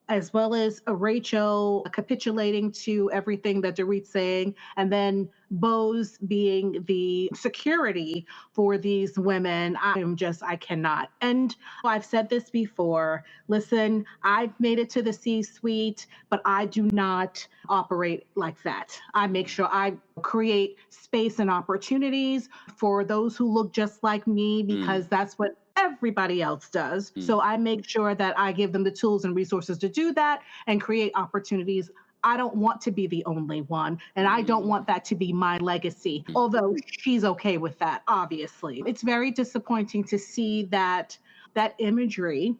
As well as Rachel capitulating to everything that Dorit's saying, and then Bose being the security for these women. I cannot. And I've said this before. Listen, I've made it to the C-suite, but I do not operate like that. I make sure I create space and opportunities for those who look just like me, because that's what everybody else does. So I make sure that I give them the tools and resources to do that and create opportunities. I don't want to be the only one, and I don't want that to be my legacy, although she's okay with that, obviously. It's very disappointing to see that imagery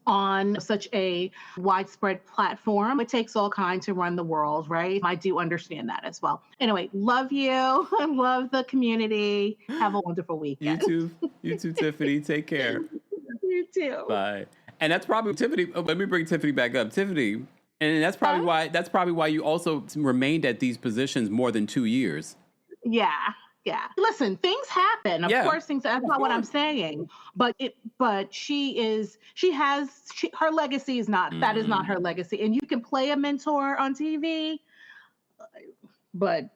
on such a widespread platform. It takes all kinds to run the world, right? I do understand that as well. Anyway, love you. I love the community. Have a wonderful weekend. You too, Tiffany. Take care. You too. Bye. And that's probably Tiffany. Oh, let me bring Tiffany back up. Tiffany, and that's probably why you also remained at these positions more than 2 years. Yeah. Listen, things happen. Of course, things. That's not what I'm saying. But her legacy is not. That is not her legacy. And you can play a mentor on TV, but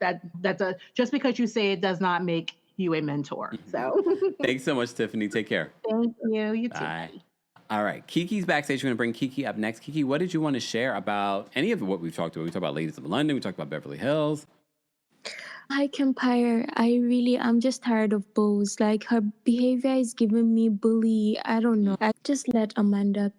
just because you say it does not make you a mentor. So thanks so much, Tiffany. Take care. Thank you. You too. Bye. All right, Kiki's backstage. We're going to bring Kiki up next. Kiki, what did you want to share about any of what we've talked about? We talked about Ladies of London. We talked about Beverly Hills. Hi, Kempire. I'm just tired of Bose. Like, her behavior is giving me bully. I don't know. I just let Amanda,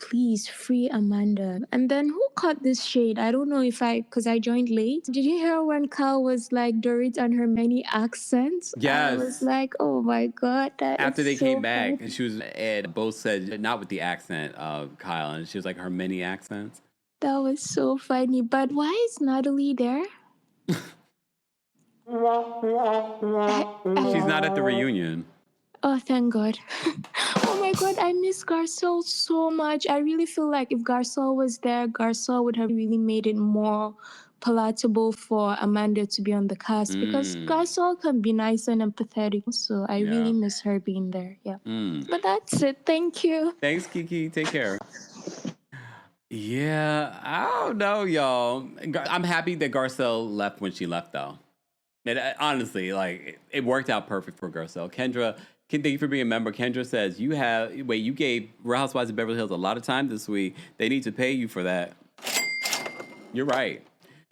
please free Amanda. And then who caught this shade? I don't know because I joined late. Did you hear when Kyle was like Dorit and her many accents? Yes. I was like, oh my God. After they came back, and Bose said, not with the accent of Kyle, and she was like, her many accents. That was so funny. But why is Natalie there? She's not at the reunion. Oh, thank God. Oh my God, I miss Garcelle so much. I really feel like if Garcelle was there, Garcelle would have really made it more palatable for Amanda to be on the cast because Garcelle can be nice and empathetic. So I really miss her being there. Yeah. But that's it. Thank you. Thanks, Kiki. Take care. Yeah, I don't know, y'all. I'm happy that Garcelle left when she left, though. And honestly, like, it worked out perfect for Garcelle. Kendra, thank you for being a member. Kendra says, you gave Real Housewives of Beverly Hills a lot of time this week. They need to pay you for that. You're right.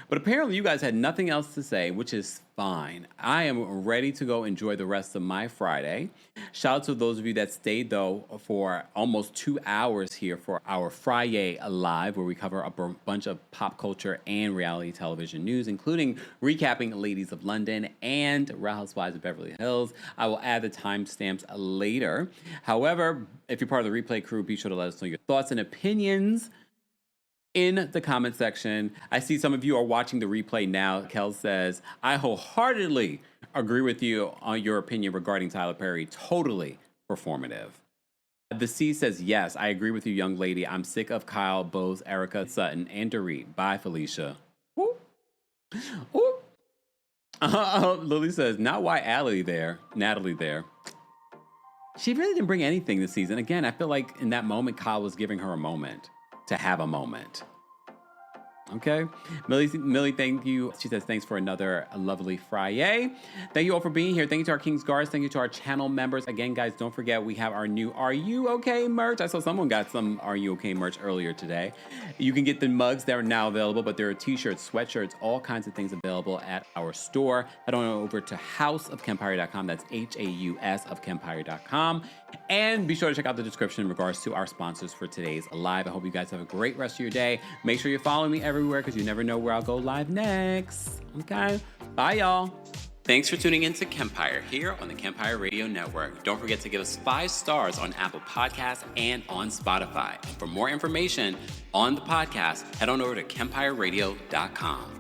But apparently you guys had nothing else to say, which is fine. I am ready to go enjoy the rest of my Friday. Shout out to those of you that stayed, though, for almost 2 hours here for our Friday Live, where we cover a bunch of pop culture and reality television news, including recapping Ladies of London and Real Housewives of Beverly Hills. I will add the timestamps later. However, if you're part of the replay crew, be sure to let us know your thoughts and opinions in the comment section. I see some of you are watching the replay now. Kel says, I wholeheartedly agree with you on your opinion regarding Tyler Perry. Totally performative. The C says, yes, I agree with you, young lady. I'm sick of Kyle, Bose, Erica, Sutton, and Dorit. Bye, Felicia. Ooh. Ooh. Lily says, not why Natalie there. She really didn't bring anything this season. Again, I feel like in that moment, Kyle was giving her a moment to have a moment. Okay. Millie, thank you. She says, thanks for another lovely Friday. Thank you all for being here. Thank you to our King's Guards. Thank you to our channel members. Again, guys, don't forget we have our new Are You Okay merch. I saw someone got some Are You Okay merch earlier today. You can get the mugs that are now available, but there are t-shirts, sweatshirts, all kinds of things available at our store. Head on over to houseofkempire.com. That's HAUS of Kempire.com. And be sure to check out the description in regards to our sponsors for today's live. I hope you guys have a great rest of your day. Make sure you're following me everywhere because you never know where I'll go live next. Okay? Bye, y'all. Thanks for tuning in to Kempire here on the Kempire Radio Network. Don't forget to give us 5 stars on Apple Podcasts and on Spotify. For more information on the podcast, head on over to KempireRadio.com.